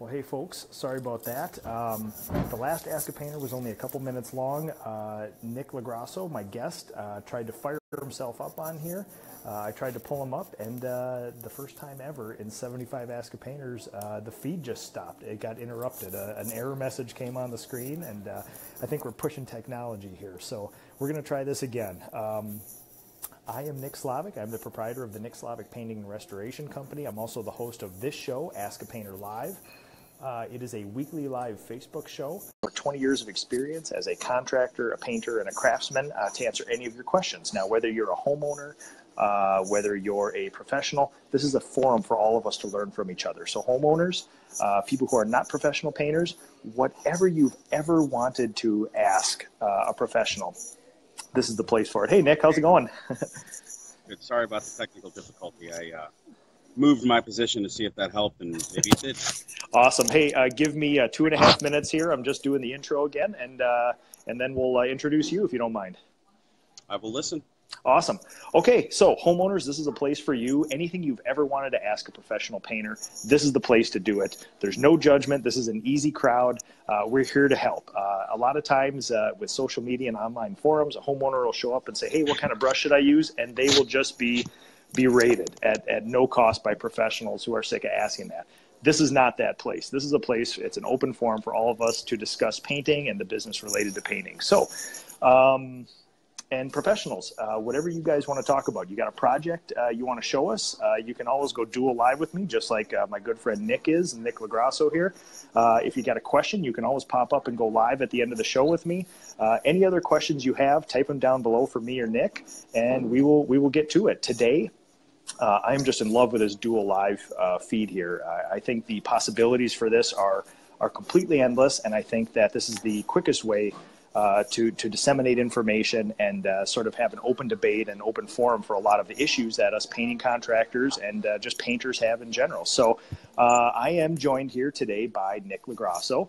Well, hey folks, sorry about that. The last Ask a Painter was only a couple minutes long. Nicola Grasso, my guest, tried to fire himself up on here. I tried to pull him up, and the first time ever in 75 Ask a Painters, the feed just stopped. It got interrupted. An error message came on the screen, and I think we're pushing technology here. So we're going to try this again. I am Nick Slavik. I'm the proprietor of the Nick Slavik Painting and Restoration Company. I'm also the host of this show, Ask a Painter Live. It is a weekly live Facebook show. For 20 years of experience as a contractor, a painter, and a craftsman to answer any of your questions. Now, whether you're a homeowner, whether you're a professional, this is a forum for all of us to learn from each other. So homeowners, people who are not professional painters, whatever you've ever wanted to ask a professional, this is the place for it. Hey, Nick, how's it going? Good. Sorry about the technical difficulty. I moved my position to see if that helped, and maybe it did. Awesome. Hey, give me 2.5 minutes here. I'm just doing the intro again, and then we'll introduce you if you don't mind. I will listen. Awesome. Okay, so homeowners, this is a place for you. Anything you've ever wanted to ask a professional painter, this is the place to do it. There's no judgment. This is an easy crowd. We're here to help. A lot of times with social media and online forums, a homeowner will show up and say, hey, what kind of brush should I use? And they will just be rated at no cost by professionals who are sick of asking that. This is not that place. This is a place, it's an open forum for all of us to discuss painting and the business related to painting. So, and professionals, whatever you guys want to talk about. You got a project you want to show us, you can always go dual live with me, just like my good friend Nick is, Nicola Grasso here. If you got a question, you can always pop up and go live at the end of the show with me. Any other questions you have, type them down below for me or Nick, and we will get to it. Today, I'm just in love with this dual live feed here. I think the possibilities for this are completely endless, and I think that this is the quickest way to disseminate information and sort of have an open debate and open forum for a lot of the issues that us painting contractors and just painters have in general. So I am joined here today by Nicola Grasso.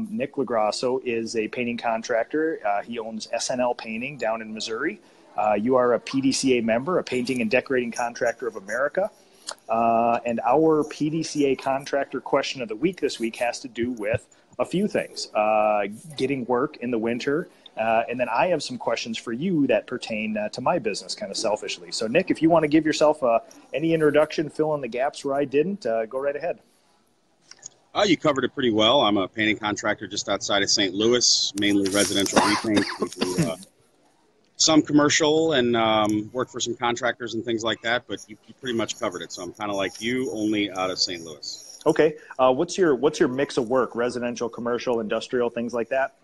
Nick LaGrasso is a painting contractor. He owns SNL Painting down in Missouri. You are a PDCA member, a Painting and Decorating Contractor of America. And our PDCA contractor question of the week this week has to do with a few things, getting work in the winter. And then I have some questions for you that pertain to my business kind of selfishly. So Nick, if you want to give yourself any introduction, fill in the gaps where I didn't, go right ahead. You covered it pretty well. I'm a painting contractor just outside of St. Louis, mainly residential repaint. We do, some commercial and work for some contractors and things like that, but you pretty much covered it. So I'm kind of like you, only out of St. Louis. Okay. What's your mix of work? Residential, commercial, industrial, things like that?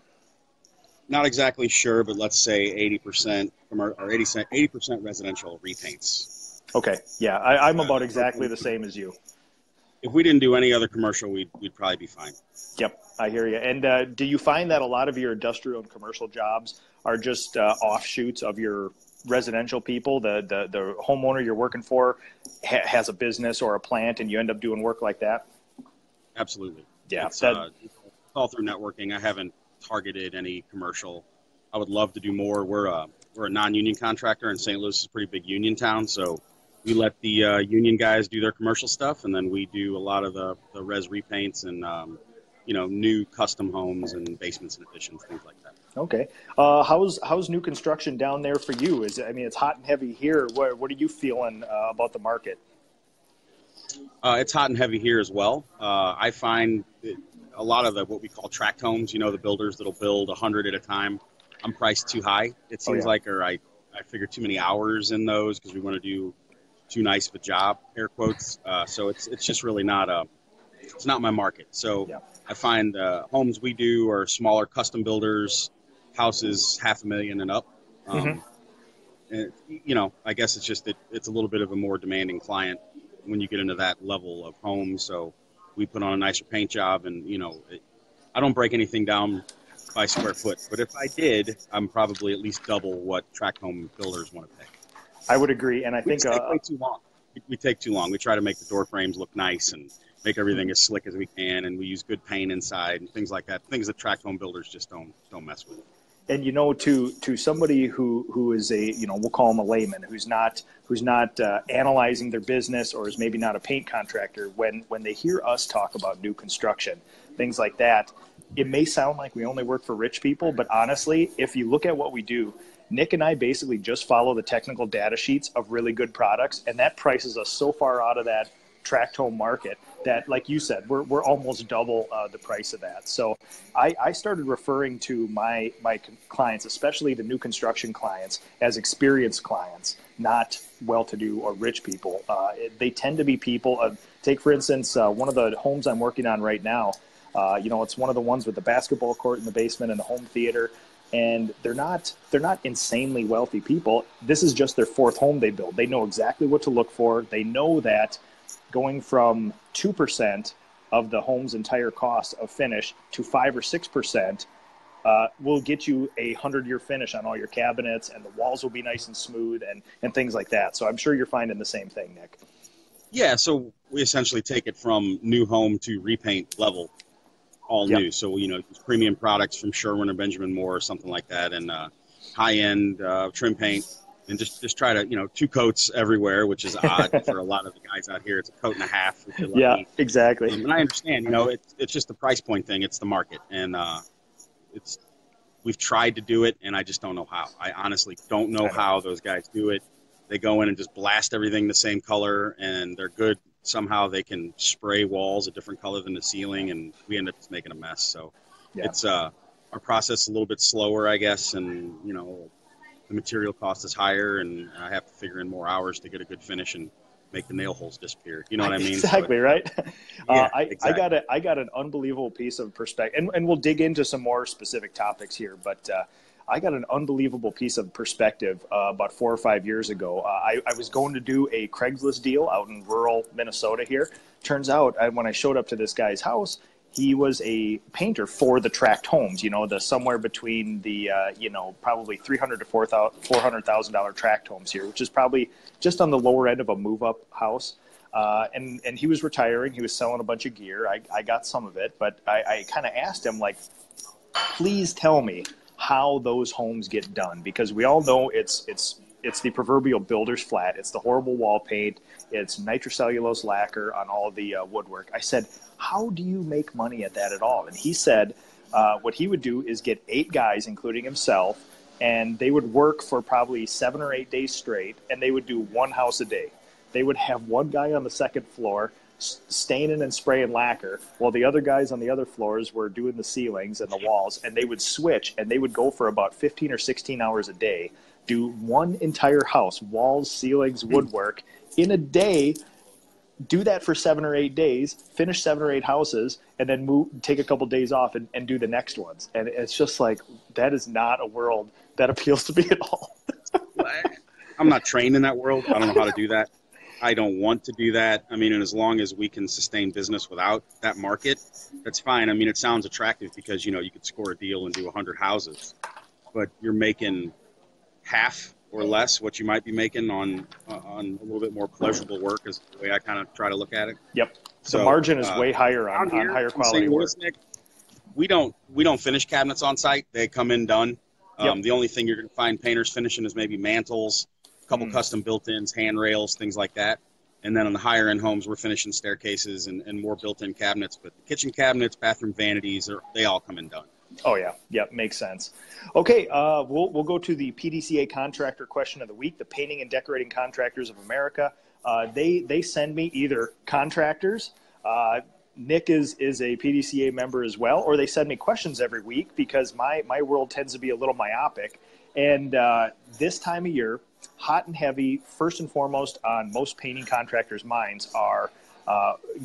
Not exactly sure, but let's say 80% or 80% residential repaints. Okay. Yeah, I'm about exactly the same as you. If we didn't do any other commercial, we'd probably be fine. Yep, I hear you. And do you find that a lot of your industrial and commercial jobs are just offshoots of your residential people? The homeowner you're working for has a business or a plant, and you end up doing work like that? Absolutely. Yeah. It's all through networking. I haven't targeted any commercial. I would love to do more. We're a non-union contractor, and St. Louis is a pretty big union town, so we let the union guys do their commercial stuff, and then we do a lot of the res repaints and new custom homes and basements and additions, things like that. Okay. How's new construction down there for you? It's hot and heavy here. What are you feeling about the market? It's hot and heavy here as well. I find a lot of what we call tract homes, the builders that'll build 100 at a time, I'm priced too high. It seems like, or I figure too many hours in those because we want to do too nice of a job, air quotes. So it's just really it's not my market. So yeah. I find homes we do are smaller custom builders, houses $500,000 and up. And, I guess it's just it's a little bit of a more demanding client when you get into that level of home. So we put on a nicer paint job, and I don't break anything down by square foot, but if I did, I'm probably at least double what tract home builders want to pay. I would agree, and I think way too long. We take too long. We try to make the door frames look nice and make everything as slick as we can, and we use good paint inside and things like that. Things that tract home builders just don't mess with. And to somebody who is a, we'll call him a layman, who's not analyzing their business, or is maybe not a paint contractor, when they hear us talk about new construction, things like that, it may sound like we only work for rich people, but honestly, if you look at what we do, Nick and I basically just follow the technical data sheets of really good products, and that prices us so far out of that tract home market that, like you said, we're almost double the price of that. So I started referring to my clients, especially the new construction clients, as experienced clients, not well-to-do or rich people. They tend to be people, take for instance, one of the homes I'm working on right now. It's one of the ones with the basketball court in the basement and the home theater. And they're not insanely wealthy people. This is just their fourth home they build. They know exactly what to look for. They know that going from 2% of the home's entire cost of finish to 5 or 6% will get you a 100-year finish on all your cabinets, and the walls will be nice and smooth and things like that. So I'm sure you're finding the same thing, Nick. Yeah, so we essentially take it from new home to repaint level. All new. So, premium products from Sherwin or Benjamin Moore or something like that, and high-end trim paint, and just try to, 2 coats everywhere, which is odd for a lot of the guys out here. It's a coat and a half. If you're lucky. Yeah, exactly. And I understand, it's just the price point thing. It's the market. And we've tried to do it, and I just don't know how. I honestly don't know how those guys do it. They go in and just blast everything the same color, and they're good. Somehow they can spray walls a different color than the ceiling, and we end up just making a mess. So it's our process is a little bit slower, I guess, and the material cost is higher, and I have to figure in more hours to get a good finish and make the nail holes disappear. You know what I mean? Exactly, so right? Exactly. I got an unbelievable piece of perspective, and we'll dig into some more specific topics here, but I got an unbelievable piece of perspective about 4 or 5 years ago. I was going to do a Craigslist deal out in rural Minnesota here. Turns out when I showed up to this guy's house, he was a painter for the tract homes, the somewhere between the, probably $300,000 to $400,000 tract homes here, which is probably just on the lower end of a move-up house. And he was retiring. He was selling a bunch of gear. I got some of it, but I kind of asked him, like, please tell me how those homes get done, because we all know it's the proverbial builder's flat. It's the horrible wall paint. It's nitrocellulose lacquer on all of the woodwork. I said, how do you make money at that at all? And he said what he would do is get 8 guys, including himself, and they would work for probably 7 or 8 days straight, and they would do 1 house a day. They would have one guy on the second floor staining and spraying lacquer, while the other guys on the other floors were doing the ceilings and the walls, and they would switch, and they would go for about 15 or 16 hours a day, do 1 entire house, walls, ceilings, woodwork, in a day, do that for 7 or 8 days, finish 7 or 8 houses, and then take a couple days off and do the next ones. And it's just like, that is not a world that appeals to me at all. I'm not trained in that world. I don't know how to do that. I don't want to do that. I mean, and as long as we can sustain business without that market, that's fine. I mean, it sounds attractive because, you could score a deal and do 100 houses, but you're making half or less what you might be making on a little bit more pleasurable work, is the way I kind of try to look at it. Yep. So the margin is way higher on higher quality work. Nick, we don't finish cabinets on site. They come in done. The only thing you're going to find painters finishing is maybe mantles, a couple custom built-ins, handrails, things like that. And then on the higher-end homes, we're finishing staircases and more built-in cabinets. But the kitchen cabinets, bathroom vanities, they all come in done. Oh, yeah. Yep, makes sense. Okay, we'll go to the PDCA contractor question of the week, the Painting and Decorating Contractors of America. They send me either contractors, Nick is a PDCA member as well, or they send me questions every week, because my world tends to be a little myopic. And this time of year, hot and heavy, first and foremost on most painting contractors' minds are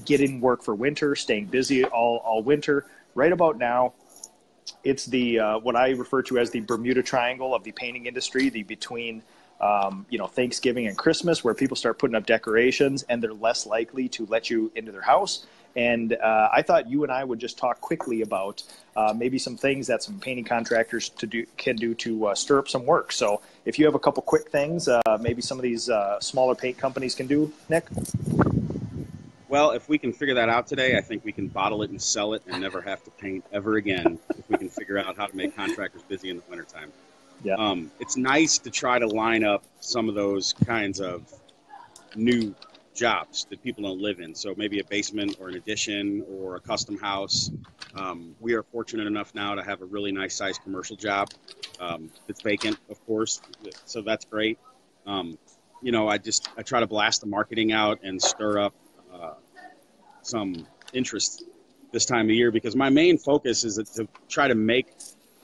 getting work for winter, staying busy all winter. Right about now, it's the what I refer to as the Bermuda Triangle of the painting industry, the between Thanksgiving and Christmas, where people start putting up decorations and they're less likely to let you into their house. And I thought you and I would just talk quickly about maybe some things that some painting contractors can do to stir up some work. So if you have a couple quick things, maybe some of these smaller paint companies can do, Nick? Well, if we can figure that out today, I think we can bottle it and sell it and never have to paint ever again if we can and figure out how to make contractors busy in the wintertime. Yeah. It's nice to try to line up some of those kinds of new jobs that people don't live in. So maybe a basement or an addition or a custom house. We are fortunate enough now to have a really nice sized commercial job. It's vacant, of course, so that's great. I try to blast the marketing out and stir up some interest this time of year, because my main focus is to try to make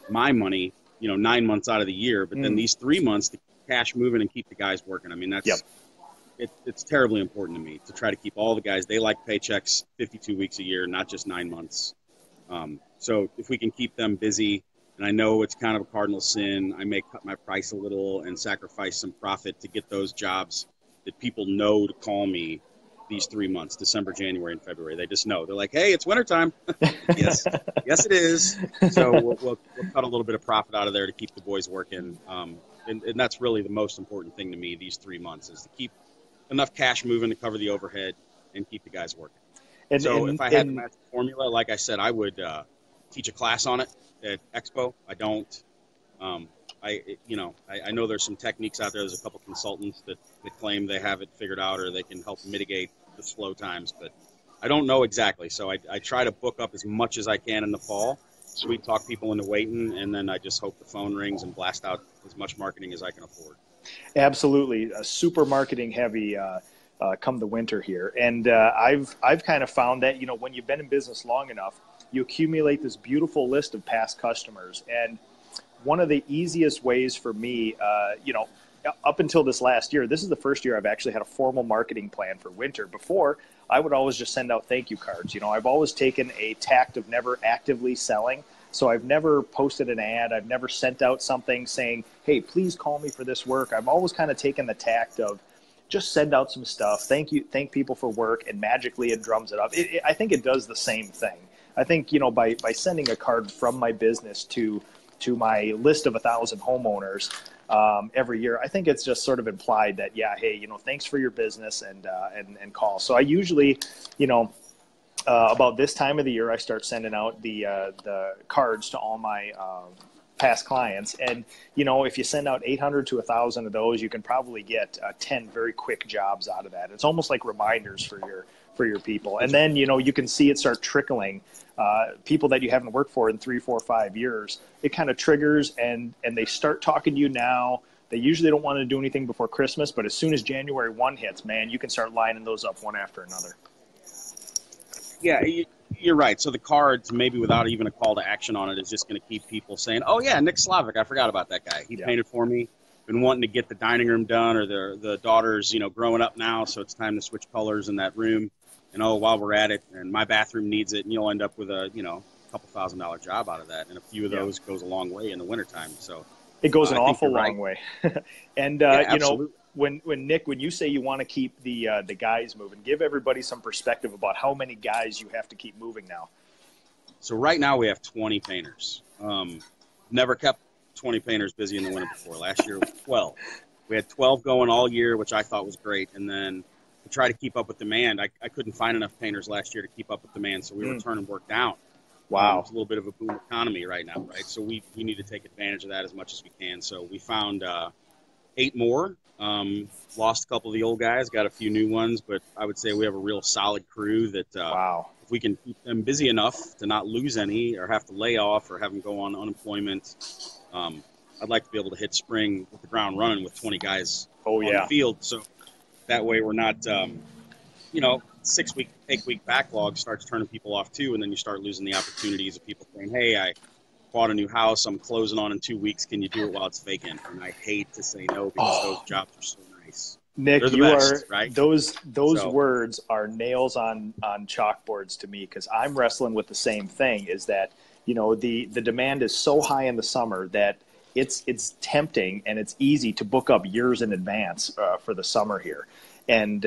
my money, 9 months out of the year, but then these 3 months to keep cash moving and keep the guys working. I mean, that's it's terribly important to me to try to keep all the guys. They like paychecks 52 weeks a year, not just 9 months. So if we can keep them busy, and I know it's kind of a cardinal sin, I may cut my price a little and sacrifice some profit to get those jobs that people know to call me these 3 months, December, January, and February. They just know. They're like, hey, it's wintertime. Yes, it is. So we'll cut a little bit of profit out of there to keep the boys working. And that's really the most important thing to me these 3 months, is to keep enough cash moving to cover the overhead and keep the guys working. If I had the magic formula, like I said, I would teach a class on it at Expo. I don't. I know there's some techniques out there. There's a couple consultants that claim they have it figured out or they can help mitigate the slow times, but I don't know exactly. So I try to book up as much as I can in the fall, sweet talk people into waiting, and then I just hope the phone rings and blast out as much marketing as I can afford. Absolutely. Super marketing heavy come the winter here. And I've kind of found that, when you've been in business long enough, you accumulate this beautiful list of past customers. And one of the easiest ways for me, up until this last year, this is the first year I've actually had a formal marketing plan for winter. Before, I would always just send out thank you cards. I've always taken a tact of never actively selling. So I've never posted an ad. I've never sent out something saying, hey, please call me for this work. I've always kind of taken the tact of just send out some stuff, thank people for work, and magically it drums it up. I think it does the same thing. I think, by sending a card from my business to my list of 1,000 homeowners every year, I think it's just sort of implied that, hey, thanks for your business and call. So I usually, about this time of the year, I start sending out the cards to all my past clients. And, if you send out 800 to 1,000 of those, you can probably get 10 very quick jobs out of that. It's almost like reminders for your people. And then, you can see it start trickling. People that you haven't worked for in 3, 4, 5 years, it kind of triggers and they start talking to you now. They usually don't want to do anything before Christmas, but as soon as January 1 hits, man, you can start lining those up one after another. Yeah, you're right. So the cards, maybe without even a call to action on it, is just going to keep people saying, oh, yeah, Nick Slavik, I forgot about that guy. He painted for me. Been wanting to get the dining room done, or the daughter's, growing up now, so it's time to switch colors in that room. And, while we're at it, and my bathroom needs it, and you'll end up with a, couple $1,000 job out of that. And a few of those goes a long way in the wintertime. So it goes an awful long way. And, when Nick, when you say you want to keep the guys moving, give everybody some perspective about how many guys you have to keep moving now. So right now we have 20 painters. Never kept 20 painters busy in the winter before. Last year was 12. We had 12 going all year, which I thought was great. And then to try to keep up with demand, I couldn't find enough painters last year to keep up with demand, so we were turning work down. Wow. It's a little bit of a boom economy right now, right? So we need to take advantage of that as much as we can. So we found 8 more. Lost a couple of the old guys, got a few new ones, but I would say we have a real solid crew that if we can keep them busy enough to not lose any or have to lay off or have them go on unemployment, I'd like to be able to hit spring with the ground running with 20 guys on the field. So that way we're not, 6-week, 8-week backlog starts turning people off too, and then you start losing the opportunities of people saying, hey, I bought a new house, I'm closing on in 2 weeks, can you do it while it's vacant? And I hate to say no because those jobs are so nice. Nick, you best, are right? Those words are nails on chalkboards to me, because I'm wrestling with the same thing, is that, the demand is so high in the summer that it's tempting and it's easy to book up years in advance for the summer here. And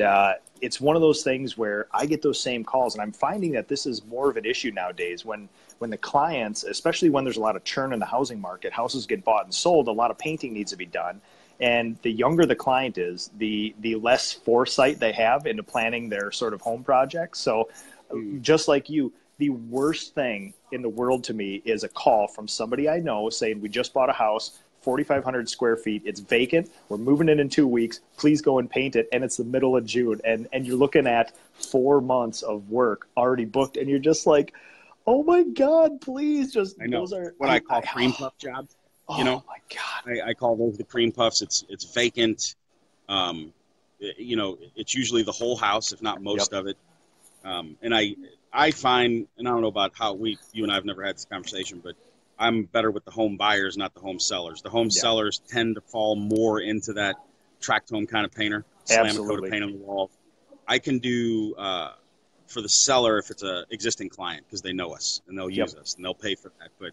it's one of those things where I get those same calls, and I'm finding that this is more of an issue nowadays when the clients, especially when there's a lot of churn in the housing market, houses get bought and sold, a lot of painting needs to be done. And the younger the client is, the less foresight they have into planning their sort of home projects. So just like you the worst thing in the world to me is a call from somebody I know saying, we just bought a house, 4,500 square feet. It's vacant. We're moving in 2 weeks. Please go and paint it. And it's the middle of June. And you're looking at 4 months of work already booked. And you're just like, oh my God, please just, I know. Those are what I call cream puff jobs. You know, oh my God. I call those the cream puffs. It's vacant. You know, it's usually the whole house, if not most of it. And I find, and I don't know about how you and I have never had this conversation, but I'm better with the home buyers, not the home sellers. The home sellers tend to fall more into that tract home kind of painter, slam a coat of paint on the wall. I can do for the seller if it's a existing client because they know us and they'll use us and they'll pay for that. But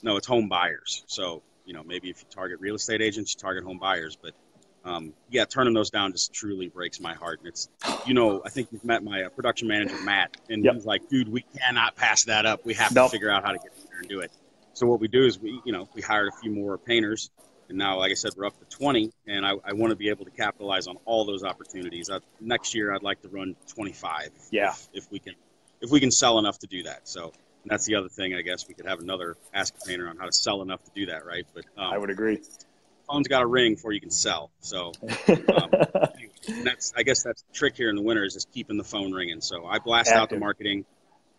no, it's home buyers. So, you know, maybe if you target real estate agents, you target home buyers. But yeah, turning those down just truly breaks my heart. And it's, you know, I think you've met my production manager, Matt, and he's like, dude, we cannot pass that up. We have to figure out how to get in there and do it. So what we do is we hired a few more painters, and now, like I said, we're up to 20, and I want to be able to capitalize on all those opportunities. Next year, I'd like to run 25. If we can sell enough to do that. So that's the other thing. I guess we could have another Ask a Painter on how to sell enough to do that, right? But I would agree. Phone's got to ring before you can sell. So I guess that's the trick here in the winter is just keeping the phone ringing. So I blast out the marketing,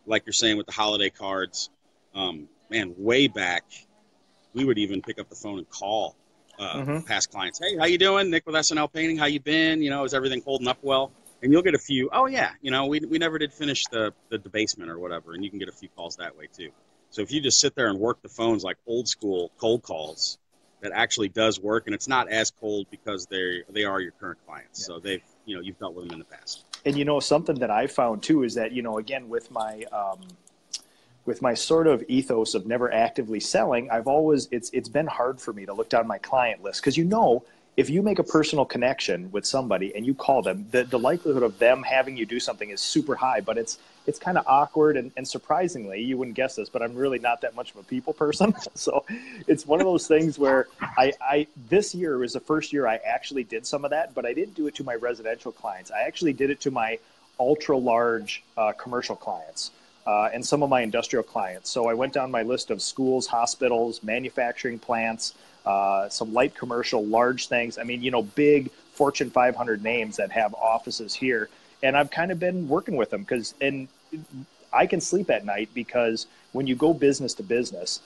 like you're saying with the holiday cards. Man, way back, we would even pick up the phone and call past clients. Hey, how you doing? Nick with SNL Painting. How you been? You know, is everything holding up well? And you'll get a few, oh, yeah, you know, we never did finish the basement or whatever. And you can get a few calls that way, too. So if you just sit there and work the phones like old school cold calls, that actually does work. And it's not as cold because they are your current clients. So they've, you know, you've dealt with them in the past. And, you know, something that I found, too, is that, you know, again, with my sort of ethos of never actively selling, it's been hard for me to look down my client list because, you know, if you make a personal connection with somebody and you call them, the likelihood of them having you do something is super high, but it's kind of awkward. And surprisingly, you wouldn't guess this, but I'm really not that much of a people person. So it's one of those things where this year was the first year I actually did some of that, but I didn't do it to my residential clients. I actually did it to my ultra large commercial clients. And some of my industrial clients. So I went down my list of schools, hospitals, manufacturing plants, some light commercial, large things. I mean, you know, big Fortune 500 names that have offices here. And I've kind of been working with them and I can sleep at night because when you go business to business,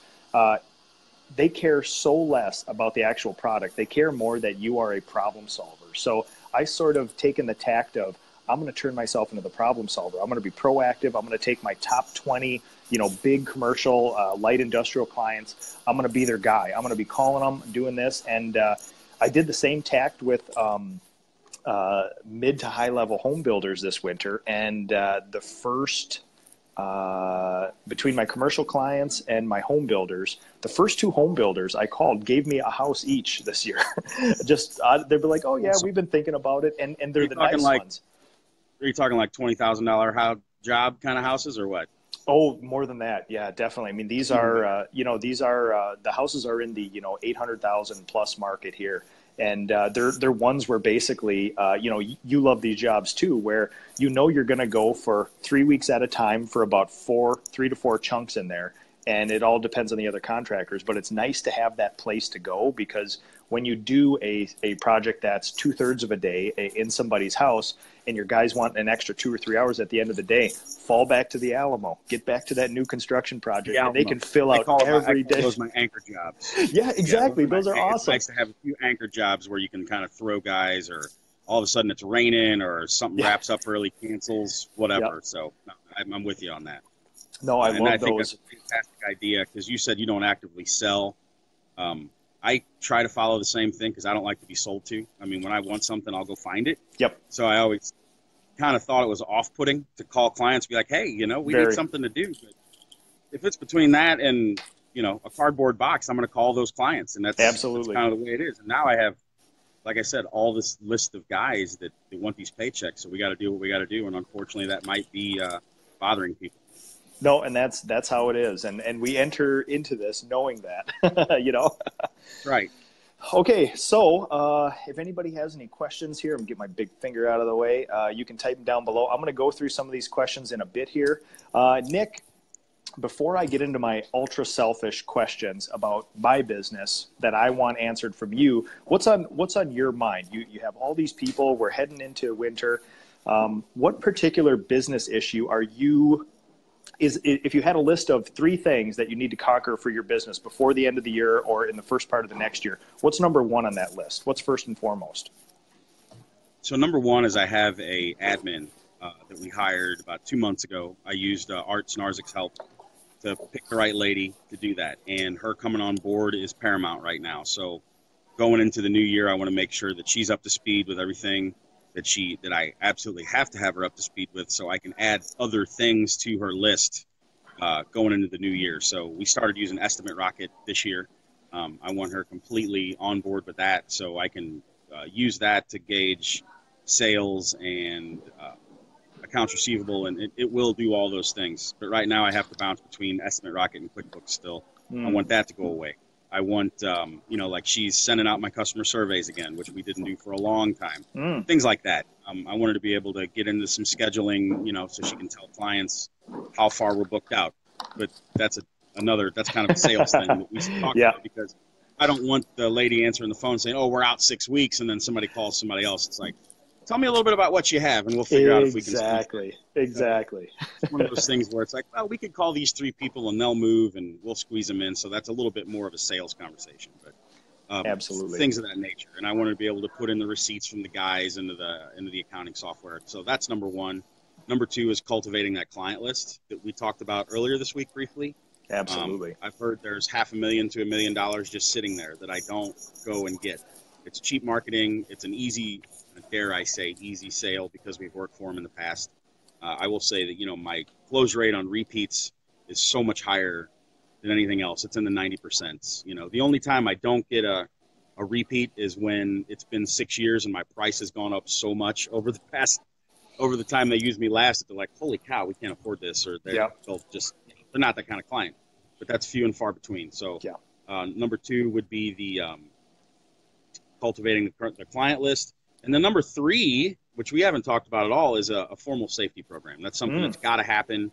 they care so less about the actual product. They care more that you are a problem solver. So I sort of taken the tact of, I'm going to turn myself into the problem solver. I'm going to be proactive. I'm going to take my top 20, you know, big commercial, light industrial clients. I'm going to be their guy. I'm going to be calling them, doing this. And I did the same tact with mid to high level home builders this winter. And the first, between my commercial clients and my home builders, the first 2 home builders I called gave me a house each this year. Just they'd be like, oh yeah, we've been thinking about it. And they're the nice ones. Are you talking like $20,000 job kind of houses or what? Oh, more than that. Yeah, definitely. I mean, these are, the houses are in the, 800,000 plus market here. And they're ones where basically, you love these jobs too, where you're going to go for 3 weeks at a time for about 3 to 4 chunks in there. And it all depends on the other contractors. But it's nice to have that place to go because when you do a project that's 2/3 of a day in somebody's house and your guys want an extra 2 or 3 hours at the end of the day, fall back to the Alamo, get back to that new construction project, and they can fill out every day. Those are my anchor jobs. Yeah, exactly. Those are awesome. It's nice to have a few anchor jobs where you can kind of throw guys or all of a sudden it's raining or something wraps up early, cancels, whatever. So I'm with you on that. No, I love those. I think that's a fantastic idea because you said you don't actively sell. I try to follow the same thing because I don't like to be sold to. I mean, when I want something, I'll go find it. Yep. So I always kind of thought it was off-putting to call clients, be like, hey, we need something to do. But if it's between that and, a cardboard box, I'm going to call those clients. And that's absolutely kind of the way it is. And now I have, like I said, all this list of guys that want these paychecks. So we got to do what we got to do. And unfortunately, that might be bothering people. No, and that's how it is. And we enter into this knowing that, Right. Okay, so if anybody has any questions here, I'm going to get my big finger out of the way. You can type them down below. I'm going to go through some of these questions in a bit here. Nick, before I get into my ultra selfish questions about my business that I want answered from you, what's on your mind? You have all these people. We're heading into winter. What particular business issue if you had a list of 3 things that you need to conquer for your business before the end of the year or in the first part of the next year, what's number 1 on that list? What's first and foremost? So number 1 is I have a admin that we hired about 2 months ago. I used Art's Narzik's help to pick the right lady to do that. And her coming on board is paramount right now. So going into the new year, I want to make sure that she's up to speed with everything that I absolutely have to have her up to speed with, so I can add other things to her list going into the new year. So we started using Estimate Rocket this year. I want her completely on board with that, so I can use that to gauge sales and accounts receivable, and it will do all those things. But right now I have to bounce between Estimate Rocket and QuickBooks still. I want that to go away. I want, like she's sending out my customer surveys again, which we didn't do for a long time. Things like that. I want her to be able to get into some scheduling, so she can tell clients how far we're booked out. But that's kind of a sales thing that we should talk about, because I don't want the lady answering the phone saying, "Oh, we're out 6 weeks," and then somebody calls somebody else. It's like, tell me a little bit about what you have, and we'll figure out if we can. Exactly. It's one of those things where it's like, well, we could call these 3 people and they'll move and we'll squeeze them in. So that's a little bit more of a sales conversation, but absolutely things of that nature. And I wanted to be able to put in the receipts from the guys into the accounting software. So that's number 1. Number 2 is cultivating that client list that we talked about earlier this week briefly. Absolutely. I've heard there's $500,000 to $1 million just sitting there that I don't go and get. It's cheap marketing. It's an easy, dare I say, easy sale because we've worked for them in the past. I will say that, my close rate on repeats is so much higher than anything else. It's in the 90%. The only time I don't get a repeat is when it's been 6 years and my price has gone up so much over the time they used me last that they're like, holy cow, we can't afford this, or they're not that kind of client. But that's few and far between. So number 2 would be the cultivating the client list. And then number 3, which we haven't talked about at all, is a formal safety program. That's something that's got to happen.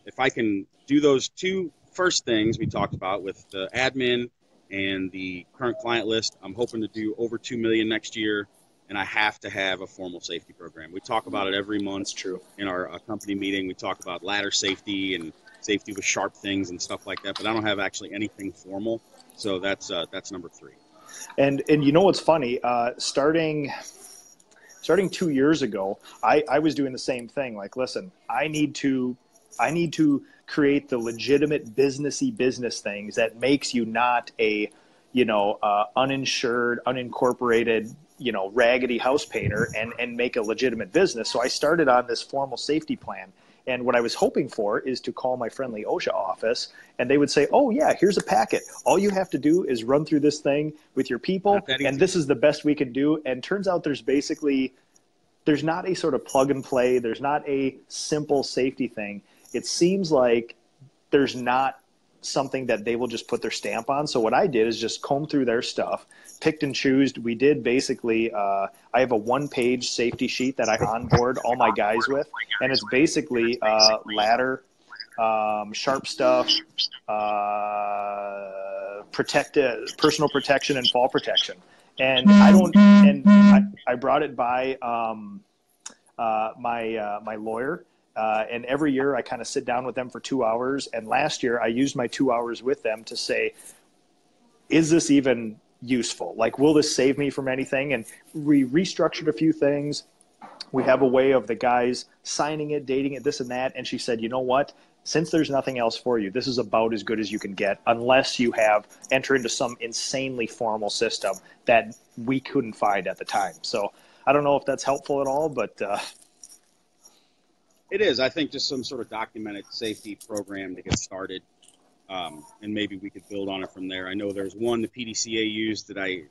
If I can do those 2 first things we talked about with the admin and the current client list, I'm hoping to do over $2 million next year, and I have to have a formal safety program. We talk about it every month. That's true. In our company meeting, we talk about ladder safety and safety with sharp things and stuff like that, but I don't have actually anything formal. So that's number 3. And what's funny, starting 2 years ago, I was doing the same thing. Like, listen, I need to create the legitimate business things that makes you not a, uninsured, unincorporated, raggedy house painter and make a legitimate business. So I started on this formal safety plan. And what I was hoping for is to call my friendly OSHA office, and they would say, oh, yeah, here's a packet. All you have to do is run through this thing with your people, and this is the best we can do. And turns out there's not a sort of plug and play. There's not a simple safety thing. It seems like there's not something that they will just put their stamp on. So what I did is just comb through their stuff, picked and choosed. We did basically, I have a 1-page safety sheet that I onboard all my guys with, and it's basically ladder, sharp stuff, personal protection, and fall protection. And I brought it by my lawyer. And every year I kind of sit down with them for 2 hours. And last year I used my 2 hours with them to say, is this even useful? Like, will this save me from anything? And we restructured a few things. We have a way of the guys signing it, dating it, this and that. And she said, you know what? Since there's nothing else for you, this is about as good as you can get, unless you enter into some insanely formal system that we couldn't find at the time. So I don't know if that's helpful at all, but it is. I think just some sort of documented safety program to get started, and maybe we could build on it from there. I know there's one the PDCA used that I,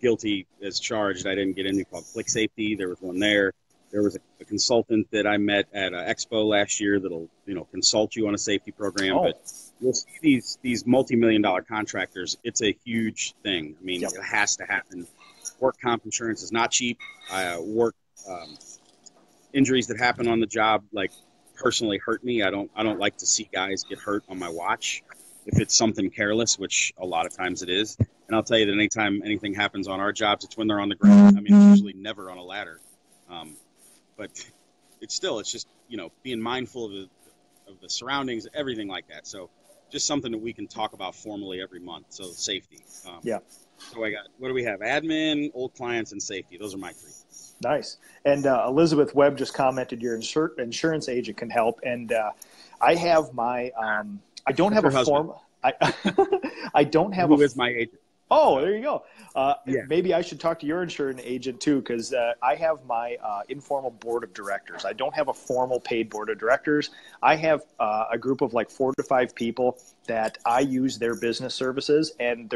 guilty as charged, I didn't get into, called Click Safety. There was one there. There was a consultant that I met at Expo last year that'll, consult you on a safety program. Oh. But you'll see these multi-million-dollar contractors. It's a huge thing. I mean, It has to happen. Work comp insurance is not cheap. Work injuries that happen on the job, like, personally hurt me. I don't like to see guys get hurt on my watch if it's something careless, which a lot of times it is. And I'll tell you that anytime anything happens on our jobs, it's when they're on the ground. I mean, it's usually never on a ladder. But it's just, being mindful of the surroundings, everything like that. So just something that we can talk about formally every month. So safety. So what do we have? Admin, old clients, and safety. Those are my three. Nice. And Elizabeth Webb just commented your insurance agent can help. And I have my I don't have a form. I don't have Who is my agent? Oh, there you go. Maybe I should talk to your insurance agent too, because I have my informal board of directors. I don't have a formal paid board of directors. I have a group of like 4 to 5 people that I use their business services, and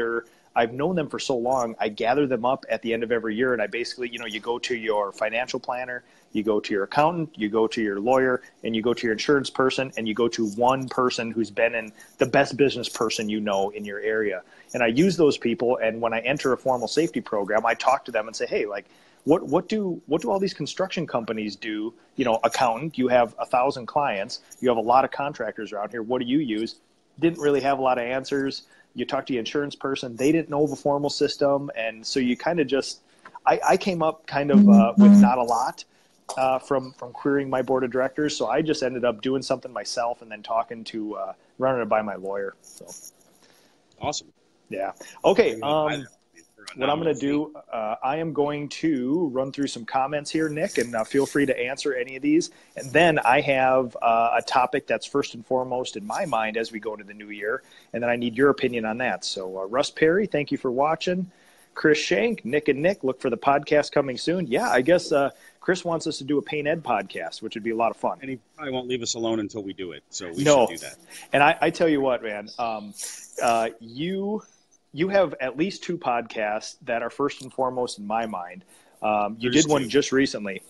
I've known them for so long. I gather them up at the end of every year, and I basically, you go to your financial planner, you go to your accountant, you go to your lawyer, and you go to your insurance person, and you go to one person who's been in the best business person in your area. And I use those people, and when I enter a formal safety program, I talk to them and say, hey, like, what do all these construction companies do? Accountant, you have 1,000 clients, you have a lot of contractors around here. What do you use? Didn't really have a lot of answers. You talk to the insurance person, they didn't know of a formal system. And so you kind of I came up kind of with not a lot from querying my board of directors. So I just ended up doing something myself and then running it by my lawyer. So awesome. Yeah. Okay. What I'm going to do, I am going to run through some comments here, Nick, and feel free to answer any of these. And then I have a topic that's first and foremost in my mind as we go into the new year, and then I need your opinion on that. So Russ Perry, thank you for watching. Chris Shank, Nick and Nick, look for the podcast coming soon. Yeah, I guess Chris wants us to do a Paint Ed podcast, which would be a lot of fun. And he probably won't leave us alone until we do it, so we should do that. And I tell you what, man, you have at least 2 podcasts that are first and foremost in my mind. You did one just recently,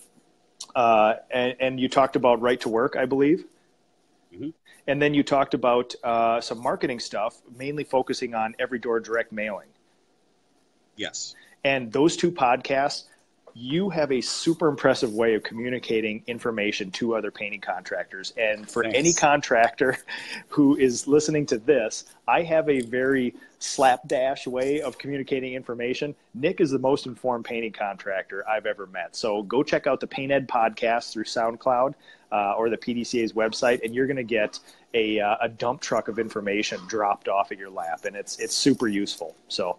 and you talked about right to work, I believe. Mm-hmm. And then you talked about some marketing stuff, mainly focusing on every door direct mailing. Yes. And those 2 podcasts, you have a super impressive way of communicating information to other painting contractors. And for any contractor who is listening to this, I have a very slapdash way of communicating information. Nick is the most informed painting contractor I've ever met. So go check out the Paint Ed podcast through SoundCloud or the PDCA's website, and you're going to get a dump truck of information dropped off at your lap. And it's super useful. So.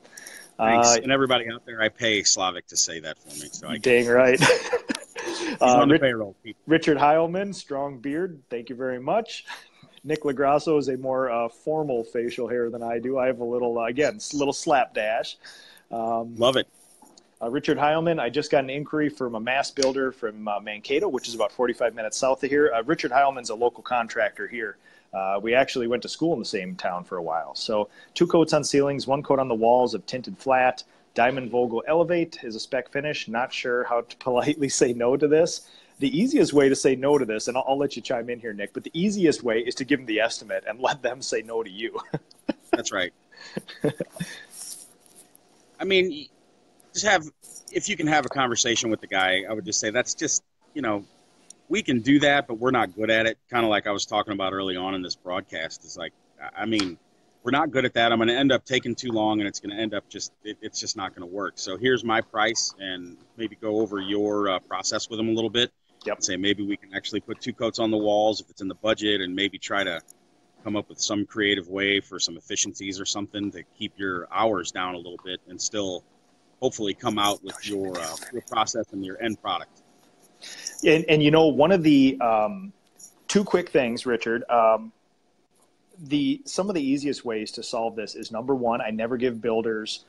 Thanks. And everybody out there, I pay Slavik to say that for me. So dang right. He's on the payroll. People. Richard Heilman, strong beard. Thank you very much. Nicola Grasso is a more formal facial hair than I do. I have a little, little slapdash. Love it. Richard Heilman, I just got an inquiry from a mass builder from Mankato, which is about 45 minutes south of here. Richard Heilman's a local contractor here. We actually went to school in the same town for a while. So 2 coats on ceilings, 1 coat on the walls of tinted flat. Diamond Vogel Elevate is a spec finish. Not sure how to politely say no to this. The easiest way to say no to this, and I'll let you chime in here, Nick, but the easiest way is to give them the estimate and let them say no to you. That's right. I mean, if you can have a conversation with the guy, I would just say that's just, we can do that, but we're not good at it. Kind of like I was talking about early on in this broadcast. It's like, we're not good at that. I'm going to end up taking too long, and it's going to end up it's just not going to work. So here's my price, and maybe go over your process with them a little bit. Yep. Say maybe we can actually put 2 coats on the walls if it's in the budget, and maybe try to come up with some creative way for some efficiencies or something to keep your hours down a little bit and still hopefully come out with your process and your end product. And one of the 2 quick things, Richard, some of the easiest ways to solve this is, number 1, I never give builders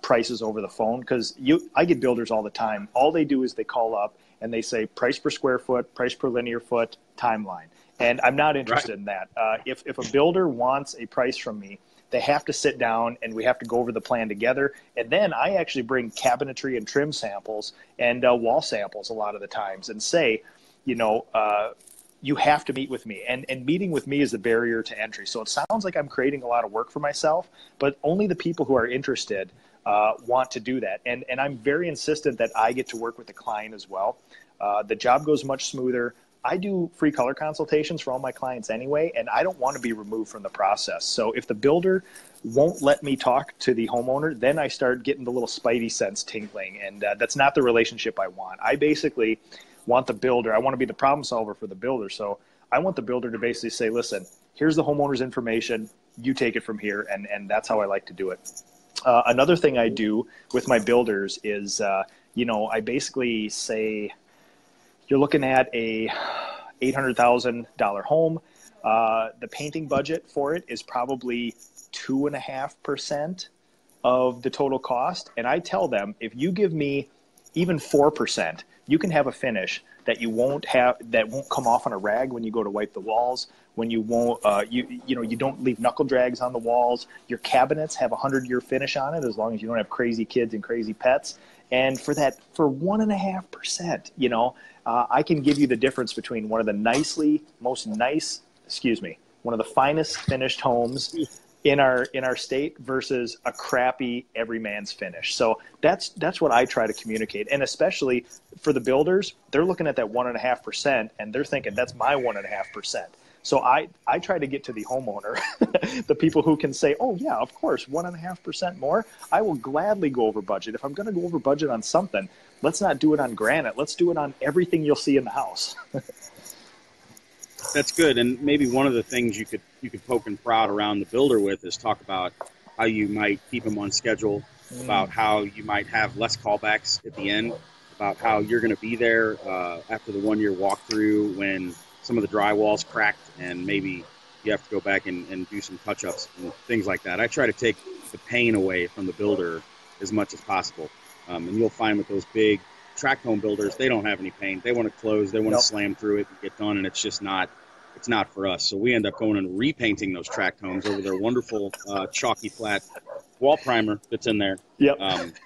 prices over the phone, because I get builders all the time. All they do is they call up and they say price per square foot, price per linear foot, timeline. And I'm not interested in that. If a builder wants a price from me, they have to sit down and we have to go over the plan together. And then I actually bring cabinetry and trim samples and wall samples a lot of the times and say, you have to meet with me. And meeting with me is the barrier to entry. So it sounds like I'm creating a lot of work for myself, but only the people who are interested want to do that. And I'm very insistent that I get to work with the client as well. The job goes much smoother. I do free color consultations for all my clients anyway, and I don't want to be removed from the process. So if the builder won't let me talk to the homeowner, then I start getting the little spidey sense tingling, and that's not the relationship I want. I basically want the builder, I want to be the problem solver for the builder. So I want the builder to basically say, listen, here's the homeowner's information, you take it from here, and that's how I like to do it. Another thing I do with my builders is, I basically say, you're looking at a $800,000 home. The painting budget for it is probably 2.5% of the total cost. And I tell them, if you give me even 4%, you can have a finish that won't come off on a rag when you go to wipe the walls. When you won't, you don't leave knuckle drags on the walls. Your cabinets have a 100-year finish on it, as long as you don't have crazy kids and crazy pets. And for 1.5%, I can give you the difference between one of the one of the finest finished homes in our state versus a crappy everyman's finish. So that's what I try to communicate. And especially for the builders, they're looking at that 1.5% and they're thinking that's my 1.5%. So I try to get to the homeowner, the people who can say, oh yeah, of course, 1.5% more. I will gladly go over budget. If I'm going to go over budget on something, let's not do it on granite. Let's do it on everything you'll see in the house. That's good. And maybe one of the things you could poke and prod around the builder with is talk about how you might keep them on schedule, about how you might have less callbacks at the end, about how you're going to be there after the 1-year walkthrough when some of the drywall's cracked and maybe you have to go back and do some touch-ups and things like that. I try to take the pain away from the builder as much as possible. And you'll find with those big tract home builders, they don't have any pain. They want to close, they want to slam through it and get done, and it's just not for us. So we end up going and repainting those tract homes over their wonderful chalky flat wall primer that's in there. Yep.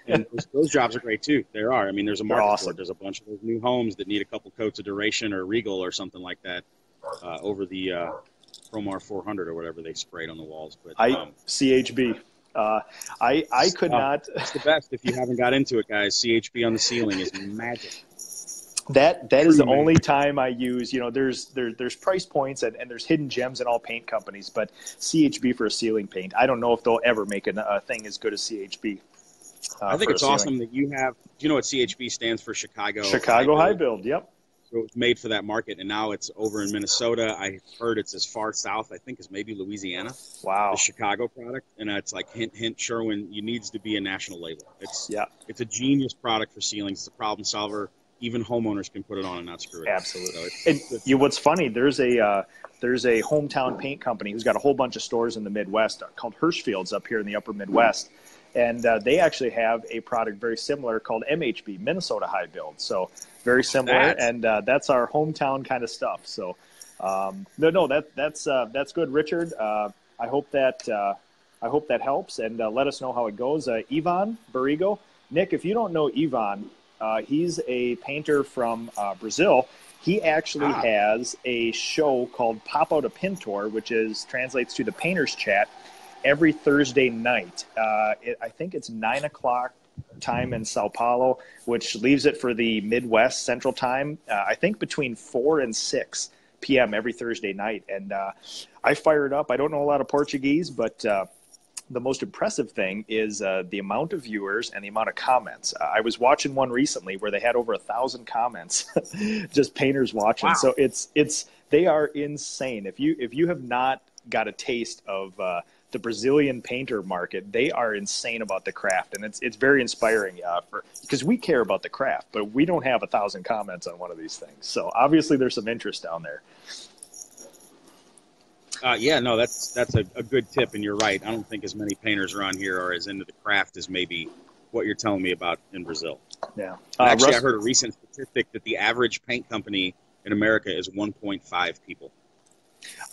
And those jobs are great too. There are. I mean, there's a market for it. There's a bunch of those new homes that need a couple coats of Duration or Regal or something like that over the Promar 400 or whatever they sprayed on the walls. But CHB. I could not. It's the best if you haven't got into it, guys. CHB on the ceiling is magic. That is the only time I use, there's price points and there's hidden gems in all paint companies, but CHB for a ceiling paint, I don't know if they'll ever make a thing as good as CHB. I think it's awesome that you have, do you know what CHB stands for? Chicago High Build, yep. So it's made for that market, and now it's over in Minnesota. I heard it's as far south, I think, as maybe Louisiana. Wow. The Chicago product, and it's like, hint, hint, Sherwin, you needs to be a national label. It's a genius product for ceilings. It's a problem solver. Even homeowners can put it on and not screw it. Absolutely. So what's funny? There's a hometown paint company who's got a whole bunch of stores in the Midwest called Hirschfield's up here in the upper Midwest, and they actually have a product very similar called MHB, Minnesota High Build. So very similar, and that's our hometown kind of stuff. So that's good, Richard. I hope that helps, and let us know how it goes. Ivan Barrigo, Nick, if you don't know Ivan. He's a painter from Brazil. He actually has a show called Pop Out a Pintor, which translates to the Painter's Chat, every Thursday night. I think it's 9 o'clock time in Sao Paulo, which leaves it for the Midwest Central Time, I think between 4 and 6 p.m. every Thursday night. And I fired up. I don't know a lot of Portuguese, but the most impressive thing is the amount of viewers and the amount of comments. I was watching one recently where they had over 1,000 comments, just painters watching. Wow. So they are insane. If you have not got a taste of the Brazilian painter market, they are insane about the craft, and it's very inspiring because we care about the craft, but we don't have 1,000 comments on one of these things. So obviously there's some interest down there. That's a good tip, and you're right. I don't think as many painters around here are as into the craft as maybe what you're telling me about in Brazil. Yeah. Actually, I heard a recent statistic that the average paint company in America is 1.5 people.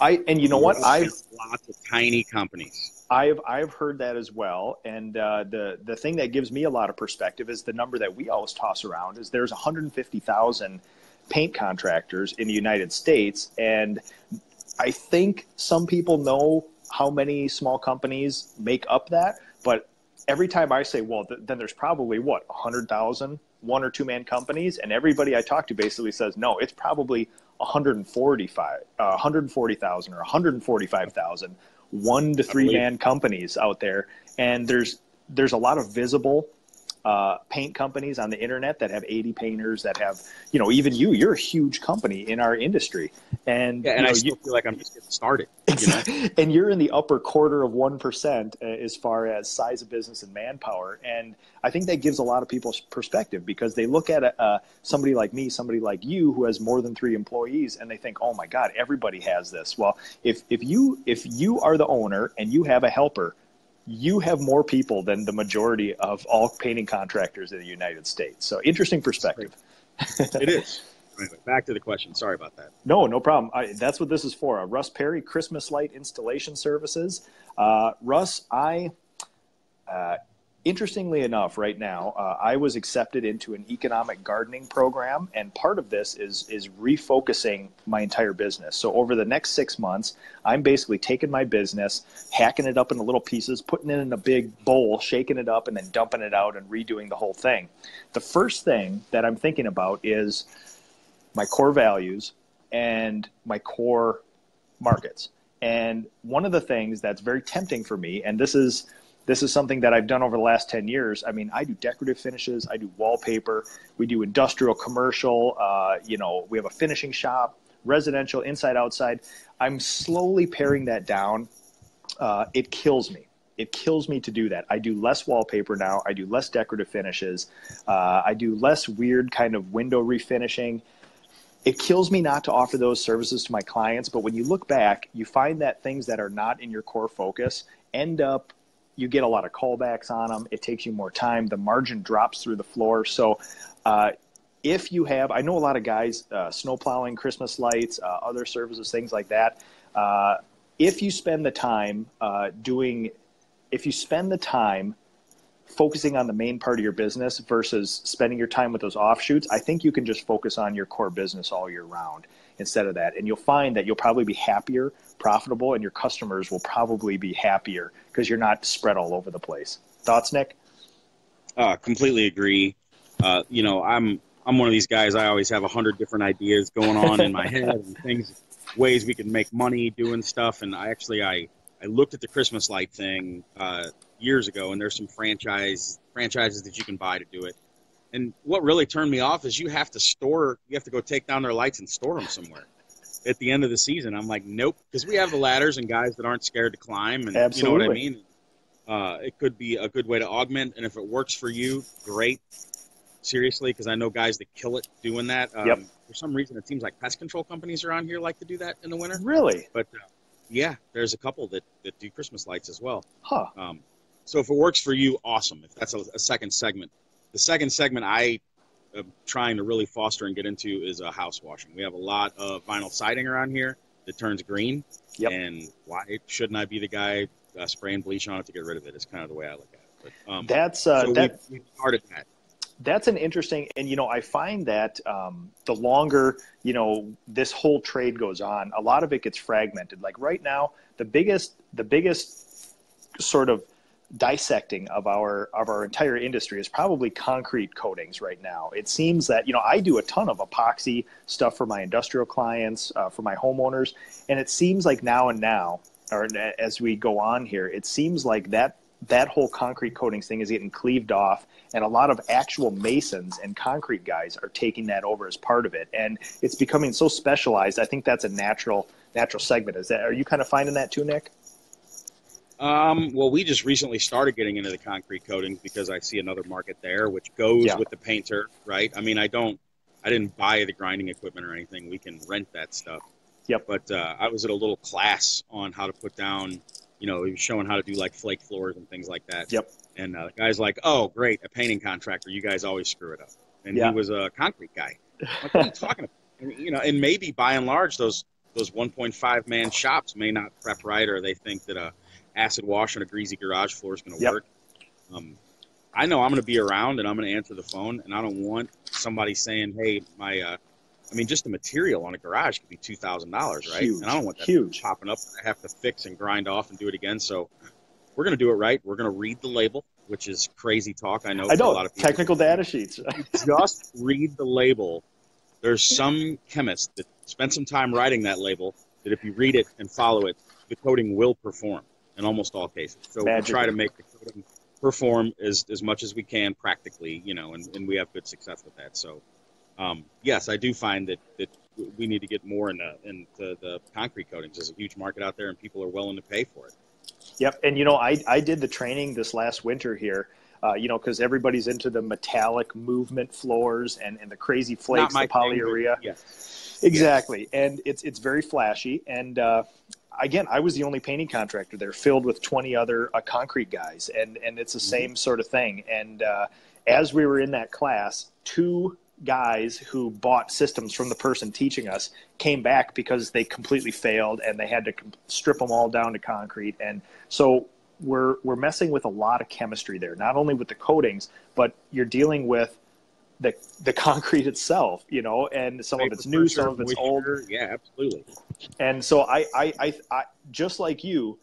And you know what? Lots of tiny companies. I've heard that as well, and the thing that gives me a lot of perspective is the number that we always toss around is there's 150,000 paint contractors in the United States. And I think some people know how many small companies make up that, but every time I say, well, then there's probably 100,000 one or two man companies, and everybody I talk to basically says, no, it's probably 140,000 or 145,000 1 to 3 man companies out there. And there's a lot of visible paint companies on the internet that have 80 painters, that have, even you're a huge company in our industry. And, I still feel like I'm just getting started. And you're in the upper quarter of 1% as far as size of business and manpower. And I think that gives a lot of people perspective, because they look at somebody like me, somebody like you, who has more than 3 employees, and they think, oh my God, everybody has this. Well, if you are the owner and you have a helper, you have more people than the majority of all painting contractors in the United States. So interesting perspective. It is. Anyway, back to the question. Sorry about that. No problem. That's what this is for. Russ Perry, Christmas Light Installation Services. Russ, interestingly enough, right now, I was accepted into an economic gardening program, and part of this is refocusing my entire business. So over the next 6 months, I'm basically taking my business, hacking it up into little pieces, putting it in a big bowl, shaking it up, and then dumping it out and redoing the whole thing. The first thing that I'm thinking about is my core values and my core markets. And one of the things that's very tempting for me, and this is something that I've done over the last 10 years. I mean, I do decorative finishes. I do wallpaper. We do industrial, commercial. We have a finishing shop, residential, inside, outside. I'm slowly paring that down. It kills me. It kills me to do that. I do less wallpaper now. I do less decorative finishes. I do less weird kind of window refinishing. It kills me not to offer those services to my clients. But when you look back, you find that things that are not in your core focus you get a lot of callbacks on them. It takes you more time. The margin drops through the floor. So if you have, I know a lot of guys, snow plowing, Christmas lights, other services, things like that. If you spend the time focusing on the main part of your business versus spending your time with those offshoots, I think you can just focus on your core business all year round instead of that. And you'll find that you'll probably be happier, profitable, and your customers will probably be happier because you're not spread all over the place. Thoughts, Nick? Completely agree. I'm one of these guys. I always have 100 different ideas going on in my head and ways we can make money doing stuff. And I looked at the Christmas light thing years ago, and there's some franchises that you can buy to do it. And what really turned me off is you have to go take down their lights and store them somewhere at the end of the season. I'm like, nope, because we have the ladders and guys that aren't scared to climb. And Absolutely. You know what I mean? It could be a good way to augment. And if it works for you, great. Seriously, because I know guys that kill it doing that. Yep. For some reason, it seems like pest control companies around here like to do that in the winter. Really? But yeah, there's a couple that do Christmas lights as well. Huh. So if it works for you, awesome. If that's a second segment. The second segment I am trying to really foster and get into is house washing. We have a lot of vinyl siding around here that turns green. Yep. And why shouldn't I be the guy spraying bleach on it to get rid of it? Is kind of the way I look at it. But, we started that. That's an interesting, and I find that the longer this whole trade goes on, a lot of it gets fragmented. Like right now, the biggest sort of dissecting of our entire industry is probably concrete coatings right now. It seems that I do a ton of epoxy stuff for my industrial clients, for my homeowners, and it seems like now, or as we go on here, it seems like that whole concrete coatings thing is getting cleaved off, and a lot of actual masons and concrete guys are taking that over as part of it, and it's becoming so specialized. I think that's a natural segment. Are you kind of finding that too, Nick? Well, we just recently started getting into the concrete coatings because I see another market there, which goes with the painter, right? I mean, I didn't buy the grinding equipment or anything. We can rent that stuff. Yep. But I was at a little class on how to put down, he was showing how to do like flake floors and things like that. Yep. And the guy's like, oh, great, a painting contractor. You guys always screw it up. And he was a concrete guy. Like, what are you talking about? And, and maybe by and large, those 1.5 man shops may not prep right, or they think that a acid wash on a greasy garage floor is going to work. I know I'm going to be around and I'm going to answer the phone, and I don't want somebody saying, hey, my I mean, just the material on a garage could be $2,000, right? Huge, and I don't want that huge. popping up. I have to fix and grind off and do it again. So we're going to do it right. We're going to read the label, which is crazy talk. I know for a lot of people. Technical data sheets. Just read the label. There's some chemist that spent some time writing that label that if you read it and follow it, the coating will perform in almost all cases. So we try to make the coating perform as much as we can practically, you know, and we have good success with that. So, yes, I do find that we need to get more into the concrete coatings. There's a huge market out there, and people are willing to pay for it. Yep, and you know, I did the training this last winter here, you know, because everybody's into the metallic movement floors and the crazy flakes, the polyurea. Yeah. Exactly, and it's very flashy. And again, I was the only painting contractor there, filled with 20 other concrete guys, and it's the same sort of thing. And as we were in that class, 2 guys who bought systems from the person teaching us came back because they completely failed and they had to strip them all down to concrete. And so we're messing with a lot of chemistry there, not only with the coatings, but you're dealing with the concrete itself, you know, and some of it's new, some of it's old. Yeah, absolutely. And so I just like you,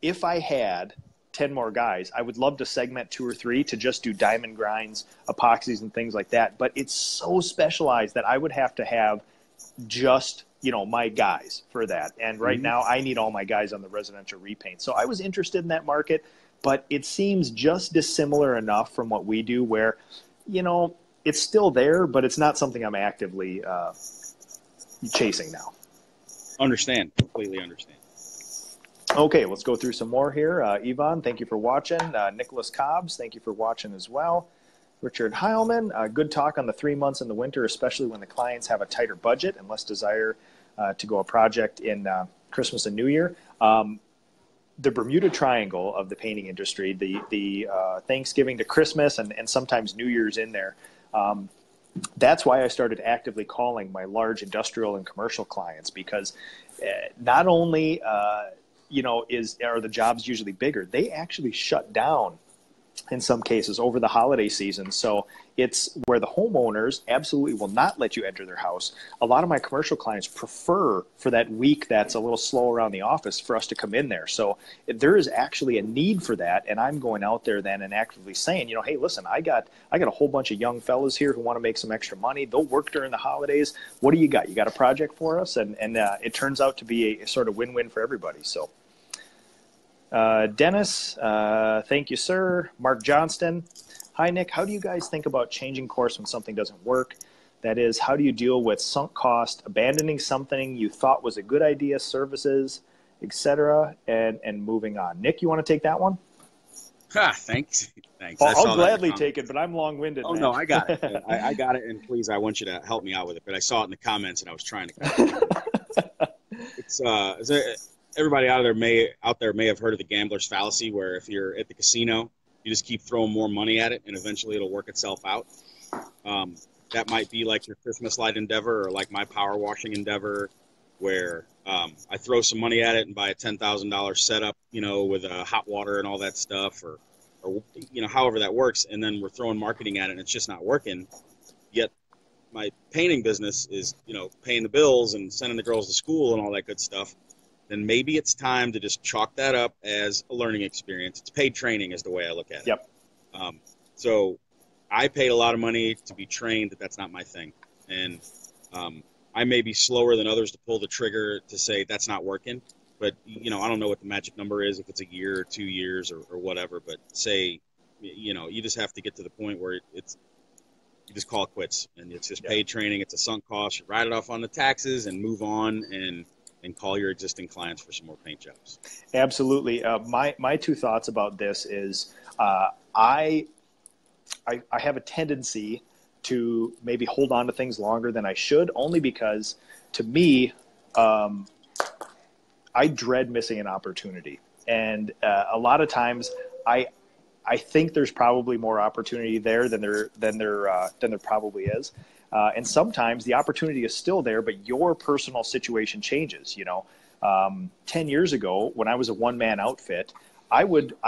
if I had 10 more guys, I would love to segment 2 or 3 to just do diamond grinds, epoxies, and things like that. But it's so specialized that I would have to have just, you know, my guys for that. And right now I need all my guys on the residential repaint. So I was interested in that market, but it seems just dissimilar enough from what we do where, you know, it's still there, but it's not something I'm actively chasing now. Understand. Completely understand. Okay, let's go through some more here. Yvonne, thank you for watching. Nicholas Cobbs, thank you for watching as well. Richard Heilman, good talk on the 3 months in the winter, especially when the clients have a tighter budget and less desire to go a project in Christmas and New Year. The Bermuda Triangle of the painting industry, the Thanksgiving to Christmas and sometimes New Year's in there. That's why I started actively calling my large industrial and commercial clients, because not only you know, are the jobs usually bigger, they actually shut down in some cases over the holiday season. So it's where the homeowners absolutely will not let you enter their house. A lot of my commercial clients prefer for that week that's a little slow around the office for us to come in there. So there is actually a need for that. And I'm going out there then and actively saying, you know, hey, listen, I got a whole bunch of young fellas here who want to make some extra money. They'll work during the holidays. What do you got? You got a project for us? And it turns out to be a sort of win-win for everybody. So Dennis, thank you, sir. Mark Johnston. Hi, Nick. How do you guys think about changing course when something doesn't work? That is, how do you deal with sunk cost, abandoning something you thought was a good idea, services, etc., and moving on? Nick, you want to take that one? Thanks. I'll gladly take it, but I'm long-winded. Oh, man. No, I got it. I got it, and please, I want you to help me out with it. But I saw it in the comments, and I was trying to. Everybody out there may have heard of the gambler's fallacy, where if you're at the casino, you just keep throwing more money at it, and eventually it'll work itself out. That might be like your Christmas light endeavor, or like my power washing endeavor, where I throw some money at it and buy a $10,000 setup, you know, with hot water and all that stuff, or you know, however that works, and then we're throwing marketing at it, and it's just not working. Yet my painting business is, you know, paying the bills and sending the girls to school and all that good stuff. Then maybe it's time to just chalk that up as a learning experience. It's paid training is the way I look at it. Yep. So I paid a lot of money to be trained that's not my thing. And I may be slower than others to pull the trigger to say that's not working. But, you know, I don't know what the magic number is, if it's a year or 2 years or whatever. But say, you know, you just have to get to the point where you just call it quits. And it's just paid training. It's a sunk cost. You write it off on the taxes and move on and call your existing clients for some more paint jobs. Absolutely. My 2 thoughts about this is I have a tendency to maybe hold on to things longer than I should, only because to me, I dread missing an opportunity. And a lot of times I think there's probably more opportunity there than there probably is. And sometimes the opportunity is still there, but your personal situation changes. You know, 10 years ago, when I was a one-man outfit, I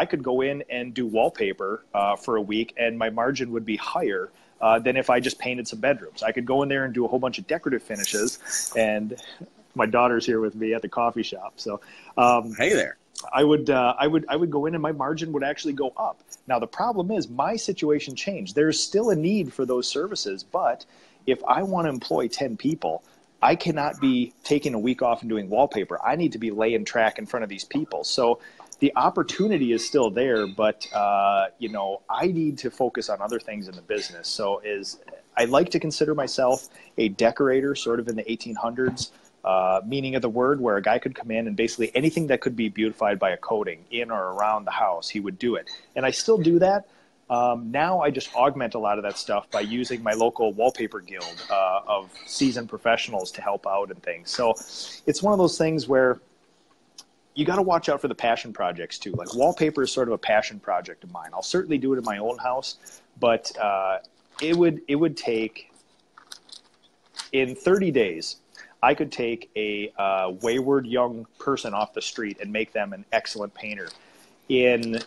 could go in and do wallpaper for a week, and my margin would be higher than if I just painted some bedrooms. I could go in there and do a whole bunch of decorative finishes, and my daughter's here with me at the coffee shop. So, hey there. I would go in and my margin would actually go up. Now, the problem is my situation changed. There's still a need for those services, but if I want to employ 10 people, I cannot be taking a week off and doing wallpaper. I need to be laying track in front of these people. So the opportunity is still there, but you know, I need to focus on other things in the business. So I like to consider myself a decorator, sort of in the 1800s. Meaning of the word, where a guy could come in and basically anything that could be beautified by a coating in or around the house, he would do it. And I still do that. Now I just augment a lot of that stuff by using my local wallpaper guild of seasoned professionals to help out and things. So it's one of those things where you got to watch out for the passion projects too. Like wallpaper is sort of a passion project of mine. I'll certainly do it in my own house, but it would take, in 30 days, I could take a wayward young person off the street and make them an excellent painter. In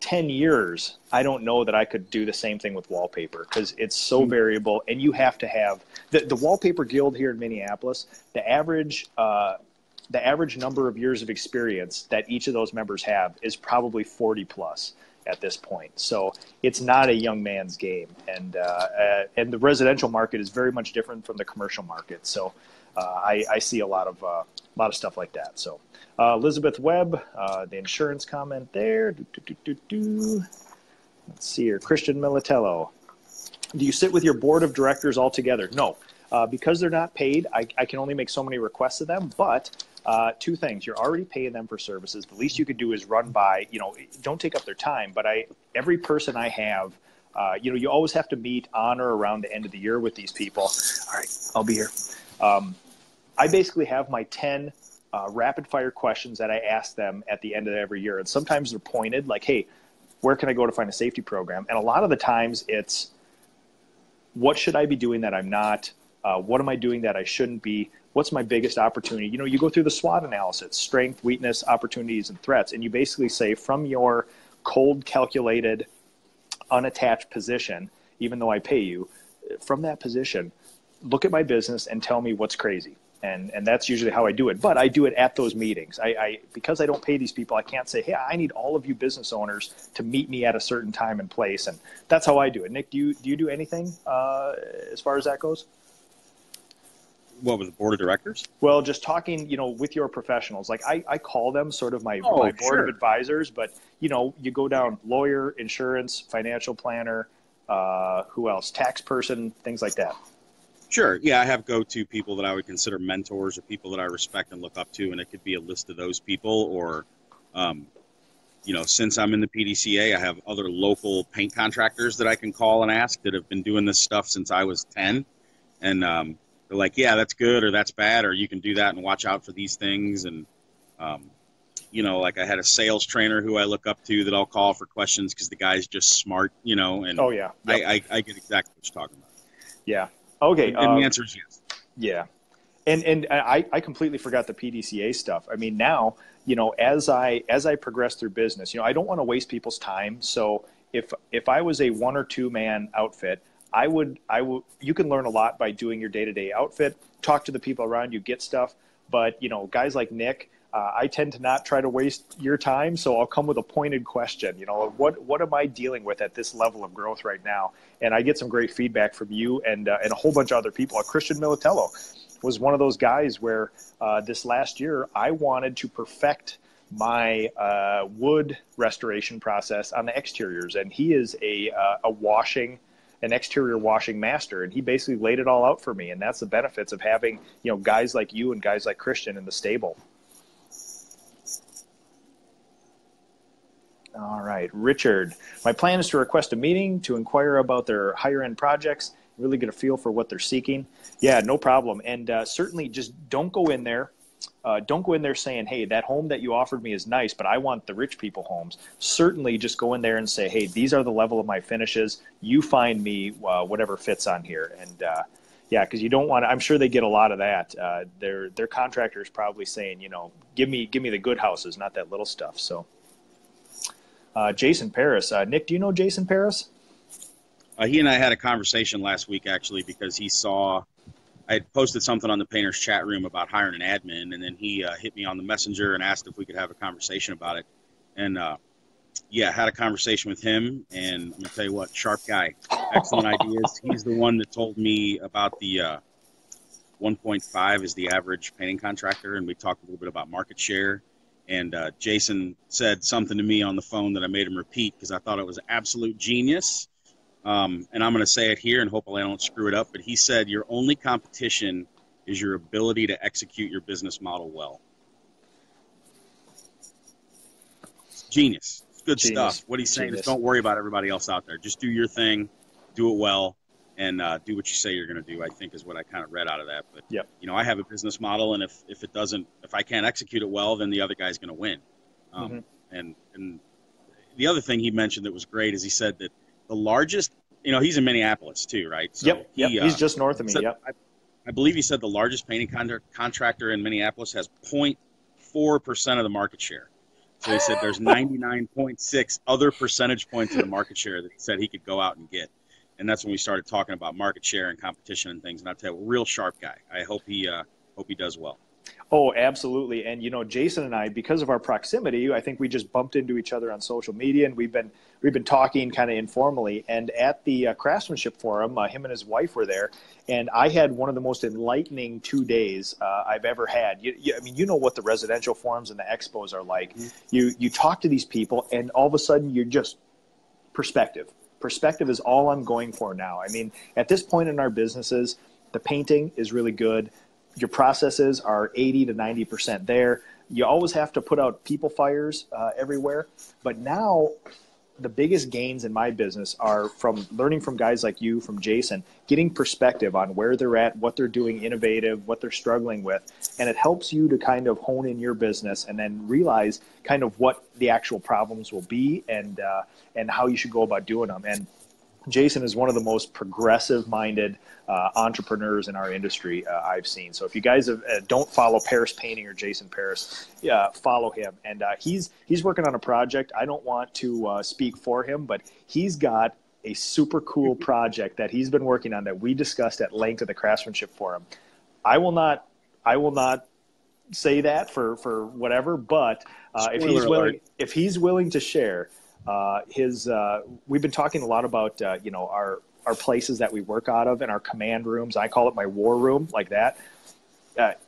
10 years, I don't know that I could do the same thing with wallpaper because it's so variable, and you have to have the wallpaper guild here in Minneapolis. The average number of years of experience that each of those members have is probably 40 plus at this point. So it's not a young man's game, and the residential market is very much different from the commercial market. So I see a lot of stuff like that. So Elizabeth Webb, the insurance comment there. Let's see here. Christian Militello. Do you sit with your board of directors all together? No, because they're not paid. I can only make so many requests of them. But two things: you're already paying them for services. The least you could do is run by. You know, don't take up their time. But every person I have. You know, you always have to meet on or around the end of the year with these people. All right, I'll be here. I basically have my 10 rapid fire questions that I ask them at the end of every year. And sometimes they're pointed like, hey, where can I go to find a safety program? And a lot of the times it's, what should I be doing that I'm not? What am I doing that I shouldn't be? What's my biggest opportunity? You know, you go through the SWOT analysis, strength, weakness, opportunities, and threats. And you basically say from your cold, calculated, unattached position, even though I pay you, from that position, look at my business and tell me what's crazy. And that's usually how I do it. But I do it at those meetings. Because I don't pay these people, I can't say, hey, I need all of you business owners to meet me at a certain time and place. And that's how I do it. Nick, do you do anything as far as that goes? What, with the board of directors? Well, just talking, you know, with your professionals. Like I call them sort of my board of advisors. But, you know, you go down lawyer, insurance, financial planner, who else? Tax person, things like that. Sure. Yeah, I have go-to people that I would consider mentors or people that I respect and look up to, and it could be a list of those people. Or, you know, since I'm in the PDCA, I have other local paint contractors that I can call and ask that have been doing this stuff since I was 10. And they're like, yeah, that's good or that's bad, or you can do that and watch out for these things. And, you know, like I had a sales trainer who I look up to that I'll call for questions because the guy's just smart, you know. And oh, yeah. Yep. I get exactly what you're talking about. Yeah. Okay. And the answer is yes. Yeah. And I completely forgot the PDCA stuff. I mean, now, you know, as I progress through business, you know, I don't want to waste people's time. So if I was a 1 or 2 man outfit, I would, you can learn a lot by doing your day-to-day outfit, talk to the people around you, get stuff. But, you know, guys like Nick, I tend to not try to waste your time. So I'll come with a pointed question, you know, what am I dealing with at this level of growth right now? And I get some great feedback from you and a whole bunch of other people. Christian Militello was one of those guys where this last year I wanted to perfect my wood restoration process on the exteriors. And he is an exterior washing master. And he basically laid it all out for me. And that's the benefits of having, you know, guys like you and guys like Christian in the stable. All right, Richard. My plan is to request a meeting to inquire about their higher end projects, really get a feel for what they're seeking. Yeah, no problem. And certainly just don't go in there. Don't go in there saying, hey, that home that you offered me is nice, but I want the rich people homes. Certainly just go in there and say, hey, these are the level of my finishes. You find me whatever fits on here. And yeah, because you don't want to, I'm sure they get a lot of that. Their contractor is probably saying, you know, give me the good houses, not that little stuff. So. Jason Paris. Nick, do you know Jason Paris? He and I had a conversation last week, actually, because he saw I had posted something on the painters chat room about hiring an admin, and then he hit me on the messenger and asked if we could have a conversation about it. And yeah, had a conversation with him, and I'm gonna tell you what, sharp guy, excellent ideas. He's the one that told me about the 1.5 is the average painting contractor, and we talked a little bit about market share. And Jason said something to me on the phone that I made him repeat because I thought it was absolute genius. And I'm going to say it here and hopefully I don't screw it up, but he said your only competition is your ability to execute your business model well. It's genius. It's good stuff. What he's saying is don't worry about everybody else out there. Just do your thing, do it well, and do what you say you're going to do, I think is what I kind of read out of that. But, you know, I have a business model, and if I can't execute it well, then the other guy's going to win. And the other thing he mentioned that was great is he said that the largest, you know, he's in Minneapolis too, right? So he's just north of me. I believe he said the largest painting contractor in Minneapolis has 0.4% of the market share. So he said there's 99.6 other percentage points of the market share that he said he could go out and get. And that's when we started talking about market share and competition and things. And I'll tell you, a real sharp guy. I hope he does well. Oh, absolutely. And, you know, Jason and I, because of our proximity, I think we just bumped into each other on social media, and we've been talking kind of informally. And at the Craftsmanship Forum, him and his wife were there, and I had one of the most enlightening 2 days I've ever had. I mean, you know what the residential forums and the expos are like. You talk to these people, and all of a sudden you're just perspective. Perspective is all I'm going for now. I mean, at this point in our businesses, the painting is really good. Your processes are 80 to 90% there. You always have to put out people fires everywhere. But now the biggest gains in my business are from learning from guys like you, from Jason, getting perspective on where they're at, what they're doing innovative, what they're struggling with. And it helps you to kind of hone in your business and then realize kind of what the actual problems will be and how you should go about doing them. And Jason is one of the most progressive-minded entrepreneurs in our industry I've seen. So if you guys don't follow Paris Painting or Jason Paris, follow him. And he's working on a project. I don't want to speak for him, but he's got a super cool project that he's been working on that we discussed at length at the Craftsmanship Forum. I will not say that for whatever, but if he's willing to share. We've been talking a lot about, you know, our places that we work out of and our command rooms. I call it my war room, like that.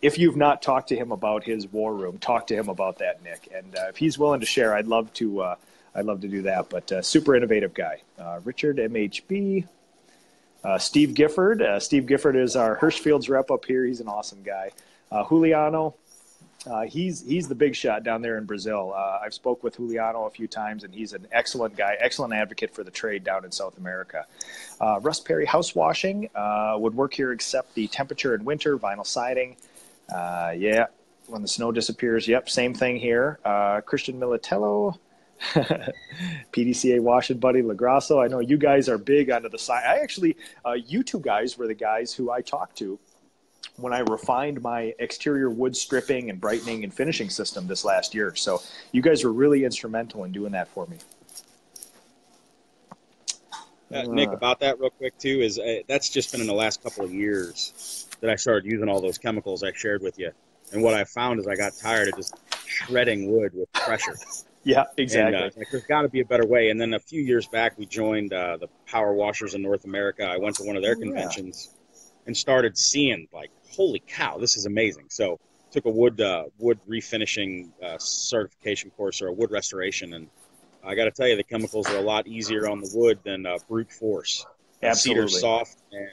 If you've not talked to him about his war room, talk to him about that, Nick. And if he's willing to share, I'd love to do that. But super innovative guy. Richard MHB, Steve Gifford. Steve Gifford is our Hirschfield's rep up here. He's an awesome guy. Juliano. He's the big shot down there in Brazil. I've spoke with Juliano a few times, and he's an excellent guy, excellent advocate for the trade down in South America. Russ Perry House Washing would work here except the temperature in winter, vinyl siding. When the snow disappears, same thing here. Christian Militello, PDCA Washing Buddy, LoGrasso. I know you guys are big onto the side. I actually, you two guys were the guys who I talked to when I refined my exterior wood stripping and brightening and finishing system this last year. So you guys were really instrumental in doing that for me. Nick, about that real quick too, is that's just been in the last couple of years that I started using all those chemicals I shared with you. And what I found is I got tired of just shredding wood with pressure. Yeah, exactly. And, there's got to be a better way. And then a few years back, we joined the Power Washers in North America. I went to one of their conventions and started seeing, like, holy cow, this is amazing. So took a wood refinishing certification course, or a wood restoration, and I got to tell you, the chemicals are a lot easier on the wood than brute force. Absolutely. Cedar's soft, and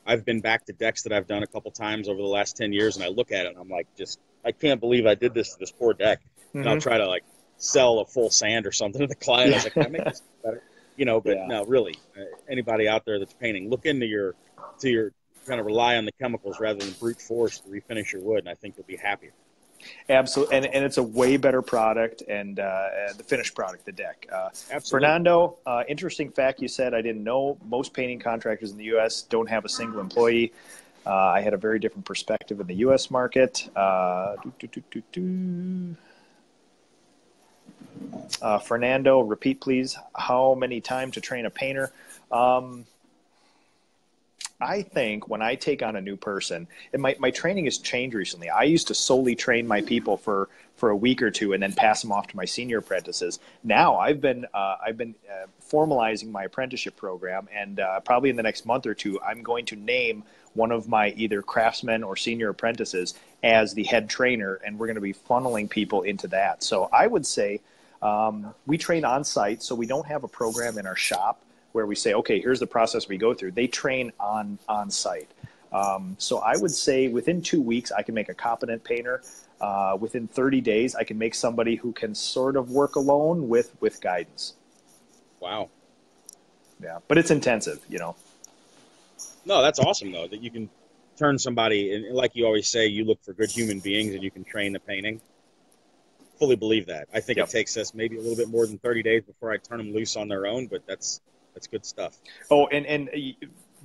I've been back to decks that I've done a couple times over the last 10 years, and I look at it and I'm like, I can't believe I did this to this poor deck. Mm-hmm. And I'll try to, like, sell a full sand or something to the client. I was like, can I make this better? You know, but no, really, anybody out there that's painting, look into your kind of rely on the chemicals rather than brute force to refinish your wood, and I think you'll be happier. Absolutely, and it's a way better product, and the finished product, the deck. Absolutely. Fernando, interesting fact you said, I didn't know. Most painting contractors in the U.S. don't have a single employee. I had a very different perspective in the U.S. market. Fernando, repeat please. How many time to train a painter? I think when I take on a new person, and my training has changed recently. I used to solely train my people for a week or two and then pass them off to my senior apprentices. Now I've been formalizing my apprenticeship program, and probably in the next month or two, I'm going to name one of my either craftsmen or senior apprentices as the head trainer, and we're going to be funneling people into that. So I would say we train on site, so we don't have a program in our shop where we say, okay, here's the process we go through. They train on site. So I would say within 2 weeks, I can make a competent painter. Within 30 days, I can make somebody who can sort of work alone with guidance. Wow. Yeah, but it's intensive, No, that's awesome, though, that you can turn somebody, and like you always say, you look for good human beings and you can train the painting. Fully believe that. I think It takes us maybe a little bit more than 30 days before I turn them loose on their own, but that's good stuff. Oh, and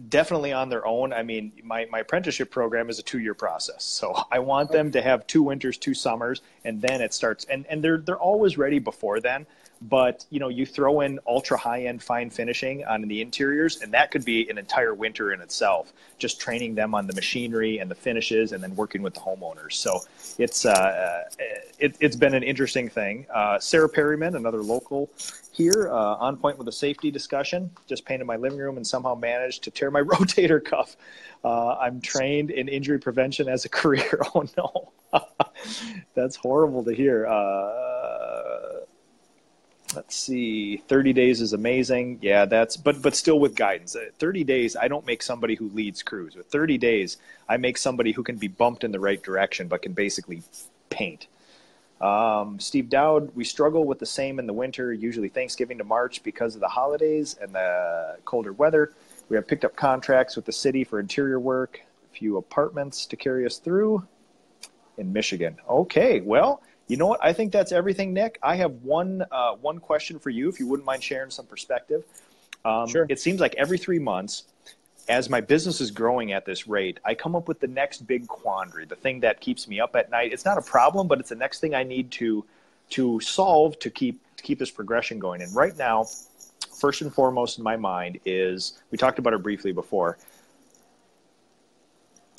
definitely on their own. I mean, my apprenticeship program is a 2-year process. So I want them to have 2 winters, 2 summers, and then it starts. And they're always ready before then. But, you throw in ultra high-end fine finishing on the interiors, and that could be an entire winter in itself, just training them on the machinery and the finishes and then working with the homeowners. So it's been an interesting thing. Sarah Perryman, another local here, on point with a safety discussion, just painted my living room and somehow managed to tear my rotator cuff. I'm trained in injury prevention as a career. Oh, no. That's horrible to hear. Let's see, 30 days is amazing. Yeah, but still with guidance. 30 days, I don't make somebody who leads crews. With 30 days, I make somebody who can be bumped in the right direction, but can basically paint. Steve Dowd, we struggle with the same in the winter, usually Thanksgiving to March because of the holidays and the colder weather. We have picked up contracts with the city for interior work, a few apartments to carry us through in Michigan. Okay, well, you know what? I think that's everything, Nick. I have one question for you, if you wouldn't mind sharing some perspective. Sure. It seems like every 3 months, as my business is growing at this rate, I come up with the next big quandary, the thing that keeps me up at night. It's not a problem, but it's the next thing I need to solve to keep this progression going. And right now, first and foremost in my mind is, we talked about it briefly before,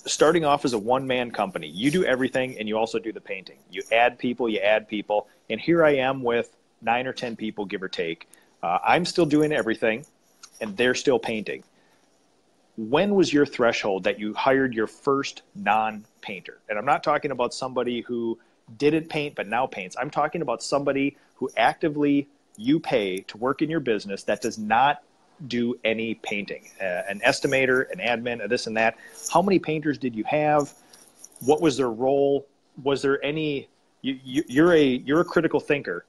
starting off as a one-man company. You do everything, and you also do the painting. You add people, and here I am with 9 or 10 people, give or take. I'm still doing everything, and they're still painting. When was your threshold that you hired your first non-painter? And I'm not talking about somebody who didn't paint but now paints. I'm talking about somebody who actively you pay to work in your business that does not do any painting, an estimator, an admin, this and that. How many painters did you have? What was their role? Was there any? You're a critical thinker.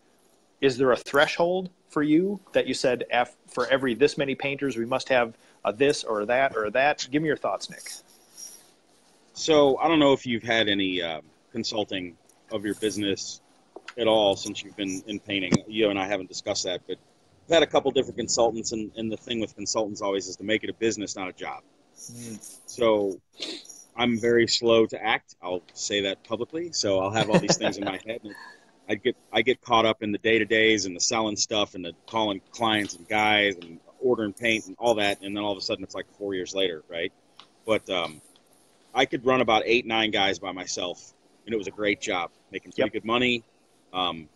Is there a threshold for you that you said for every this many painters we must have a this or that or that? Give me your thoughts, Nick. So I don't know if you've had any consulting of your business at all since you've been in painting. You and I haven't discussed that, but I've had a couple different consultants, and the thing with consultants always is to make it a business, not a job. So I'm very slow to act. I'll say that publicly. So I'll have all these things in my head. And I get caught up in the day-to-days and the selling stuff and the calling clients and guys and ordering paint and all that. And then all of a sudden it's like 4 years later, right? But I could run about 8, 9 guys by myself, and it was a great job, making pretty good money.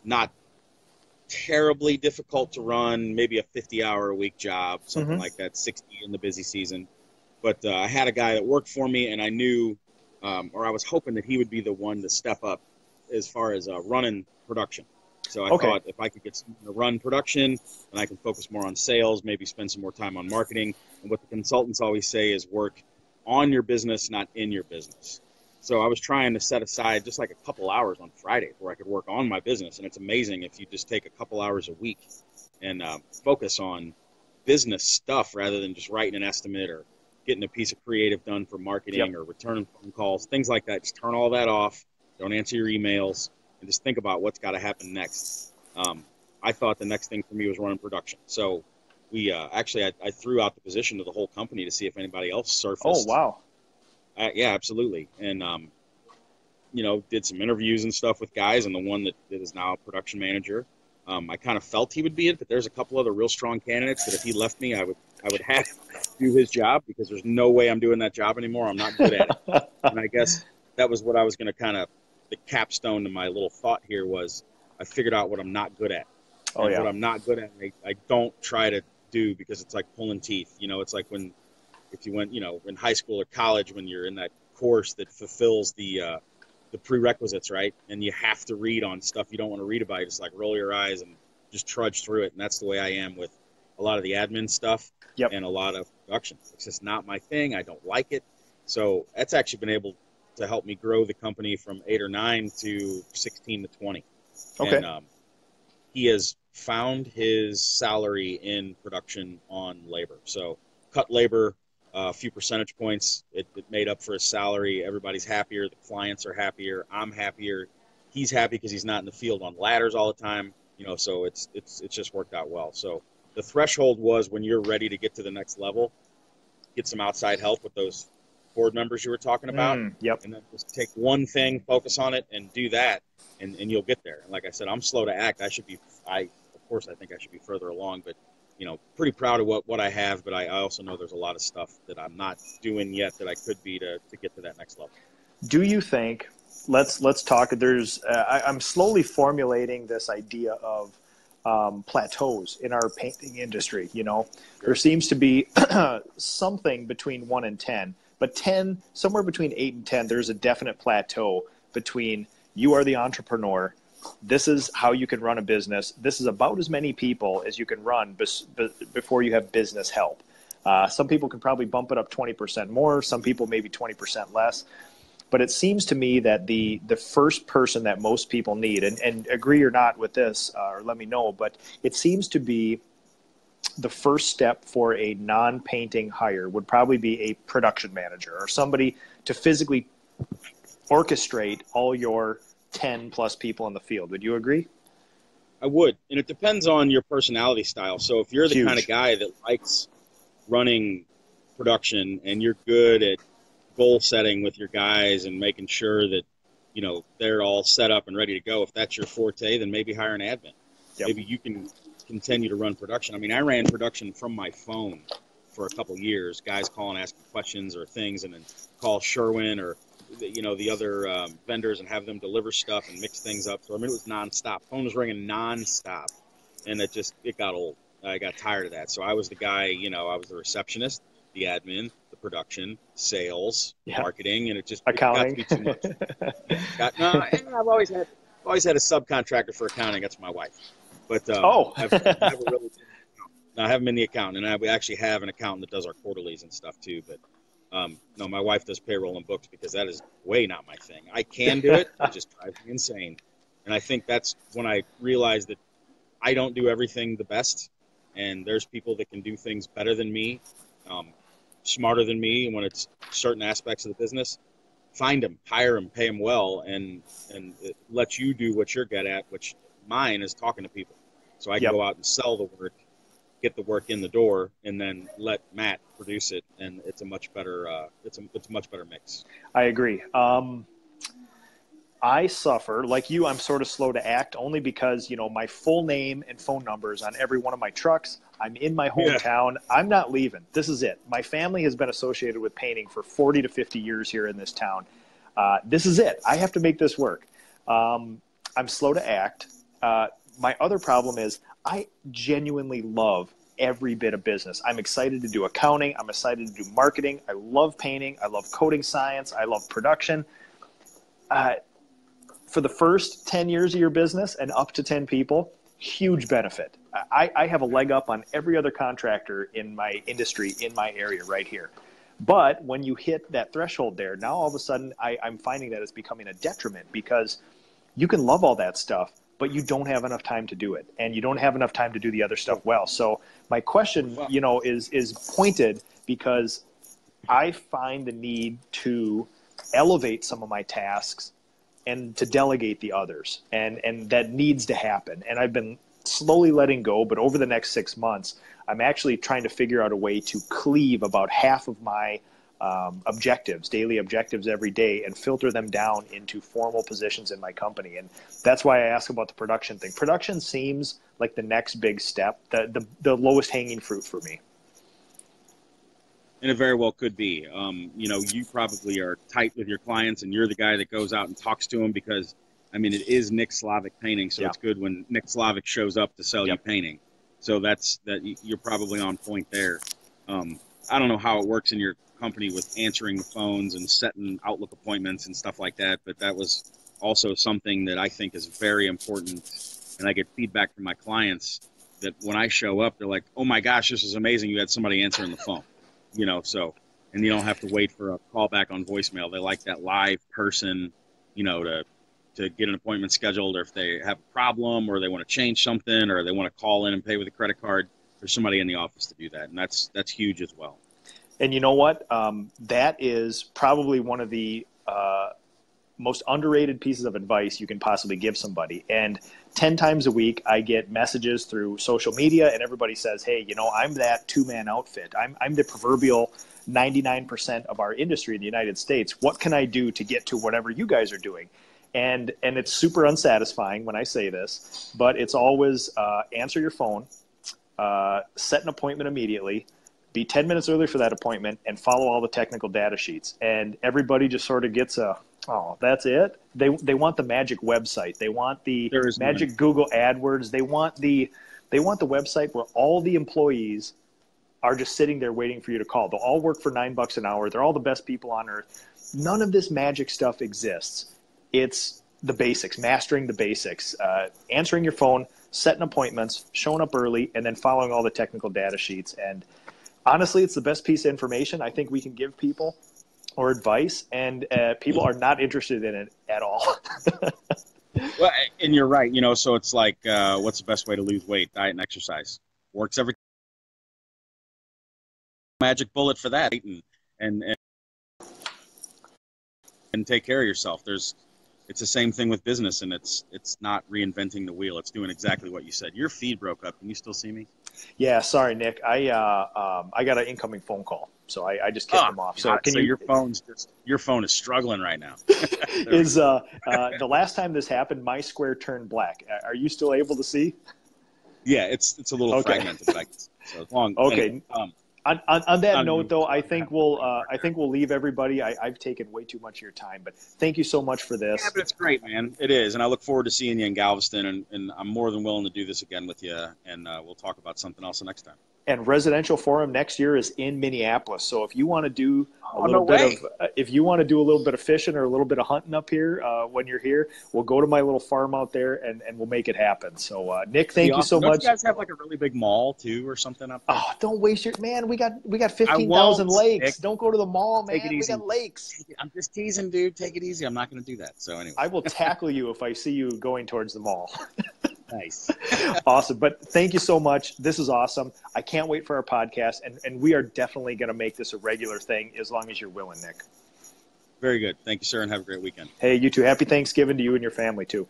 Not terribly difficult to run, maybe a 50-hour-a-week job, something like that, 60 in the busy season. But I had a guy that worked for me, and I knew, or I was hoping that he would be the one to step up as far as running production. So I thought if I could get someone to run production, then I can focus more on sales, maybe spend some more time on marketing. And what the consultants always say is work on your business, not in your business. So I was trying to set aside just like a couple hours on Fridays where I could work on my business. And it's amazing if you just take a couple hours a week and focus on business stuff rather than just writing an estimate or getting a piece of creative done for marketing or returning phone calls, things like that. Just turn all that off. Don't answer your emails and just think about what's got to happen next. I thought the next thing for me was running production. So we actually, I threw out the position to the whole company to see if anybody else surfaced. Oh, wow. Yeah, absolutely. And, did some interviews and stuff with guys, and the one that is now a production manager, I kind of felt he would be it, but there's a couple other real strong candidates that if he left me, I would have do his job, because there's no way I'm doing that job anymore. I'm not good at it. And I guess that was what I was going to kind of, the capstone to my little thought here was I figured out what I'm not good at. Oh, yeah. What I'm not good at, I don't try to do, because it's like pulling teeth. You know, it's like if you went, you know, in high school or college, when you're in that course that fulfills the prerequisites, right? And you have to read on stuff you don't want to read about. You just like roll your eyes and just trudge through it. And that's the way I am with a lot of the admin stuff. Yep. And a lot of production. It's just not my thing. I don't like it. So that's actually been able to help me grow the company from 8 or 9 to 16 to 20. Okay. And he has found his salary in production on labor. So cut labor a few percentage points. It made up for his salary. Everybody's happier. The clients are happier. I'm happier. He's happy because he's not in the field on ladders all the time. You know, so it's just worked out well. So the threshold was when you're ready to get to the next level, get some outside help with those board members you were talking about. Yep. And then just take one thing, focus on it, and do that, and you'll get there. And like I said, I'm slow to act. Of course, I think I should be further along, but, you know, pretty proud of what I have, but I also know there's a lot of stuff that I'm not doing yet that I could be to get to that next level. Do you think, let's talk, I'm slowly formulating this idea of plateaus in our painting industry. You know, there seems to be something between 1 and 10, but 10, somewhere between 8 and 10, there's a definite plateau between you are the entrepreneur. This is how you can run a business. This is about as many people as you can run before you have business help. Some people can probably bump it up 20% more. Some people maybe 20% less. But it seems to me that the first person that most people need, and agree or not with this, or let me know, but it seems to be the first step for a non-painting hire would probably be a production manager or somebody to physically orchestrate all your 10 plus people in the field. Would you agree? I would. And it depends on your personality style. So if you're the kind of guy that likes running production and you're good at goal setting with your guys and making sure that, you know, they're all set up and ready to go, if that's your forte, then maybe hire an admin. Yep. Maybe you can continue to run production. I mean, I ran production from my phone for a couple of years, guys calling, asking questions or things, and then call Sherwin or, you know, the other vendors and have them deliver stuff and mix things up. So, I mean, it was nonstop. Phone was ringing nonstop, and it got old. I got tired of that. So I was the guy, you know, I was the receptionist, the admin, the production, sales, marketing, and it got to be too much. I've always had a subcontractor for accounting. That's my wife. But I've never really. I haven't been the accountant, and we actually have an accountant that does our quarterlies and stuff too. But no, my wife does payroll and books because that is way not my thing. I can do it; it just drives me insane. And I think that's when I realized that I don't do everything the best, and there's people that can do things better than me, smarter than me, and when it's certain aspects of the business, find them, hire them, pay them well, and it lets you do what you're good at, which mine is talking to people. So I can go out and sell the work, get the work in the door, and then let Matt produce it, and it's a much better it's a much better mix. I agree. I suffer, like you, I'm sort of slow to act only because, you know, my full name and phone numbers on every one of my trucks. I'm in my hometown. Yeah. I'm not leaving. This is it. My family has been associated with painting for 40 to 50 years here in this town. This is it. I have to make this work. I'm slow to act. My other problem is I genuinely love every bit of business. I'm excited to do accounting. I'm excited to do marketing. I love painting. I love coding science. I love production. For the first 10 years of your business and up to 10 people, huge benefit. I have a leg up on every other contractor in my industry, in my area right here. But when you hit that threshold there, now all of a sudden I'm finding that it's becoming a detriment because you can love all that stuff, but you don't have enough time to do it. And you don't have enough time to do the other stuff well. So my question, you know, is pointed because I find the need to elevate some of my tasks and to delegate the others. And that needs to happen. And I've been slowly letting go, but over the next 6 months, I'm actually trying to figure out a way to cleave about half of my objectives, daily objectives every day, and filter them down into formal positions in my company. And that's why I ask about the production thing. Production seems like the next big step, the lowest hanging fruit for me. And it very well could be. You know, you probably are tight with your clients, and you're the guy that goes out and talks to them because, I mean, it is Nick Slavik painting, so it's good when Nick Slavik shows up to sell you painting. So you're probably on point there. I don't know how it works in your company with answering the phones and setting Outlook appointments and stuff like that, but that was also something that I think is very important. And I get feedback from my clients that when I show up, they're like, "Oh my gosh, this is amazing! You had somebody answering the phone." You know, so, and you don't have to wait for a call back on voicemail. They like that live person, you know, to get an appointment scheduled, or if they have a problem or they want to change something or they want to call in and pay with a credit card, there's somebody in the office to do that. And that's huge as well. And you know what? That is probably one of the most underrated pieces of advice you can possibly give somebody. And 10 times a week, I get messages through social media, and everybody says, "Hey, you know, I'm that two-man outfit. I'm the proverbial 99% of our industry in the United States. What can I do to get to whatever you guys are doing?" And it's super unsatisfying when I say this, but it's always answer your phone, set an appointment immediately, be 10 minutes early for that appointment, and follow all the technical data sheets. And everybody just sort of gets oh, that's it? They want the magic website. They want the magic Google AdWords. They want the website where all the employees are just sitting there waiting for you to call. They'll all work for $9 an hour. They're all the best people on earth. None of this magic stuff exists. It's the basics, mastering the basics, answering your phone, setting appointments, showing up early, and then following all the technical data sheets. And honestly, it's the best piece of information I think we can give people, or advice, and people are not interested in it at all. Well, and you're right. You know, so it's like, what's the best way to lose weight? Diet and exercise. Works every magic bullet for that, and take care of yourself. It's the same thing with business, and it's not reinventing the wheel. It's doing exactly what you said. Your feed broke up. Can you still see me? Yeah, sorry, Nick. I got an incoming phone call, so I just kicked them off. So your phone is struggling right now. Is the last time this happened, my square turned black. Are you still able to see? Yeah, it's a little fragmented. So it's long. Okay. Anyway, on that note, though, I think we'll leave everybody. I've taken way too much of your time, but thank you so much for this. Yeah, but it's great, man. It is, and I look forward to seeing you in Galveston, and I'm more than willing to do this again with you, and we'll talk about something else the next time. And Residential Forum next year is in Minneapolis. So if you want to do a little bit of fishing or a little bit of hunting up here when you're here, we'll go to my little farm out there and we'll make it happen. So Nick, thank you so much. Don't you guys have like a really big mall too or something up there? Oh, don't waste your man. We got 15,000 lakes. Nick. Don't go to the mall, man. Take it easy. We got lakes. I'm just teasing, dude. Take it easy. I'm not going to do that. So anyway, I will tackle you if I see you going towards the mall. Nice. Awesome. But thank you so much. This is awesome. I can't wait for our podcast, and we are definitely going to make this a regular thing as long as you're willing, Nick. Very good. Thank you, sir, and have a great weekend. Hey, you too. Happy Thanksgiving to you and your family, too.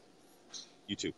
You too.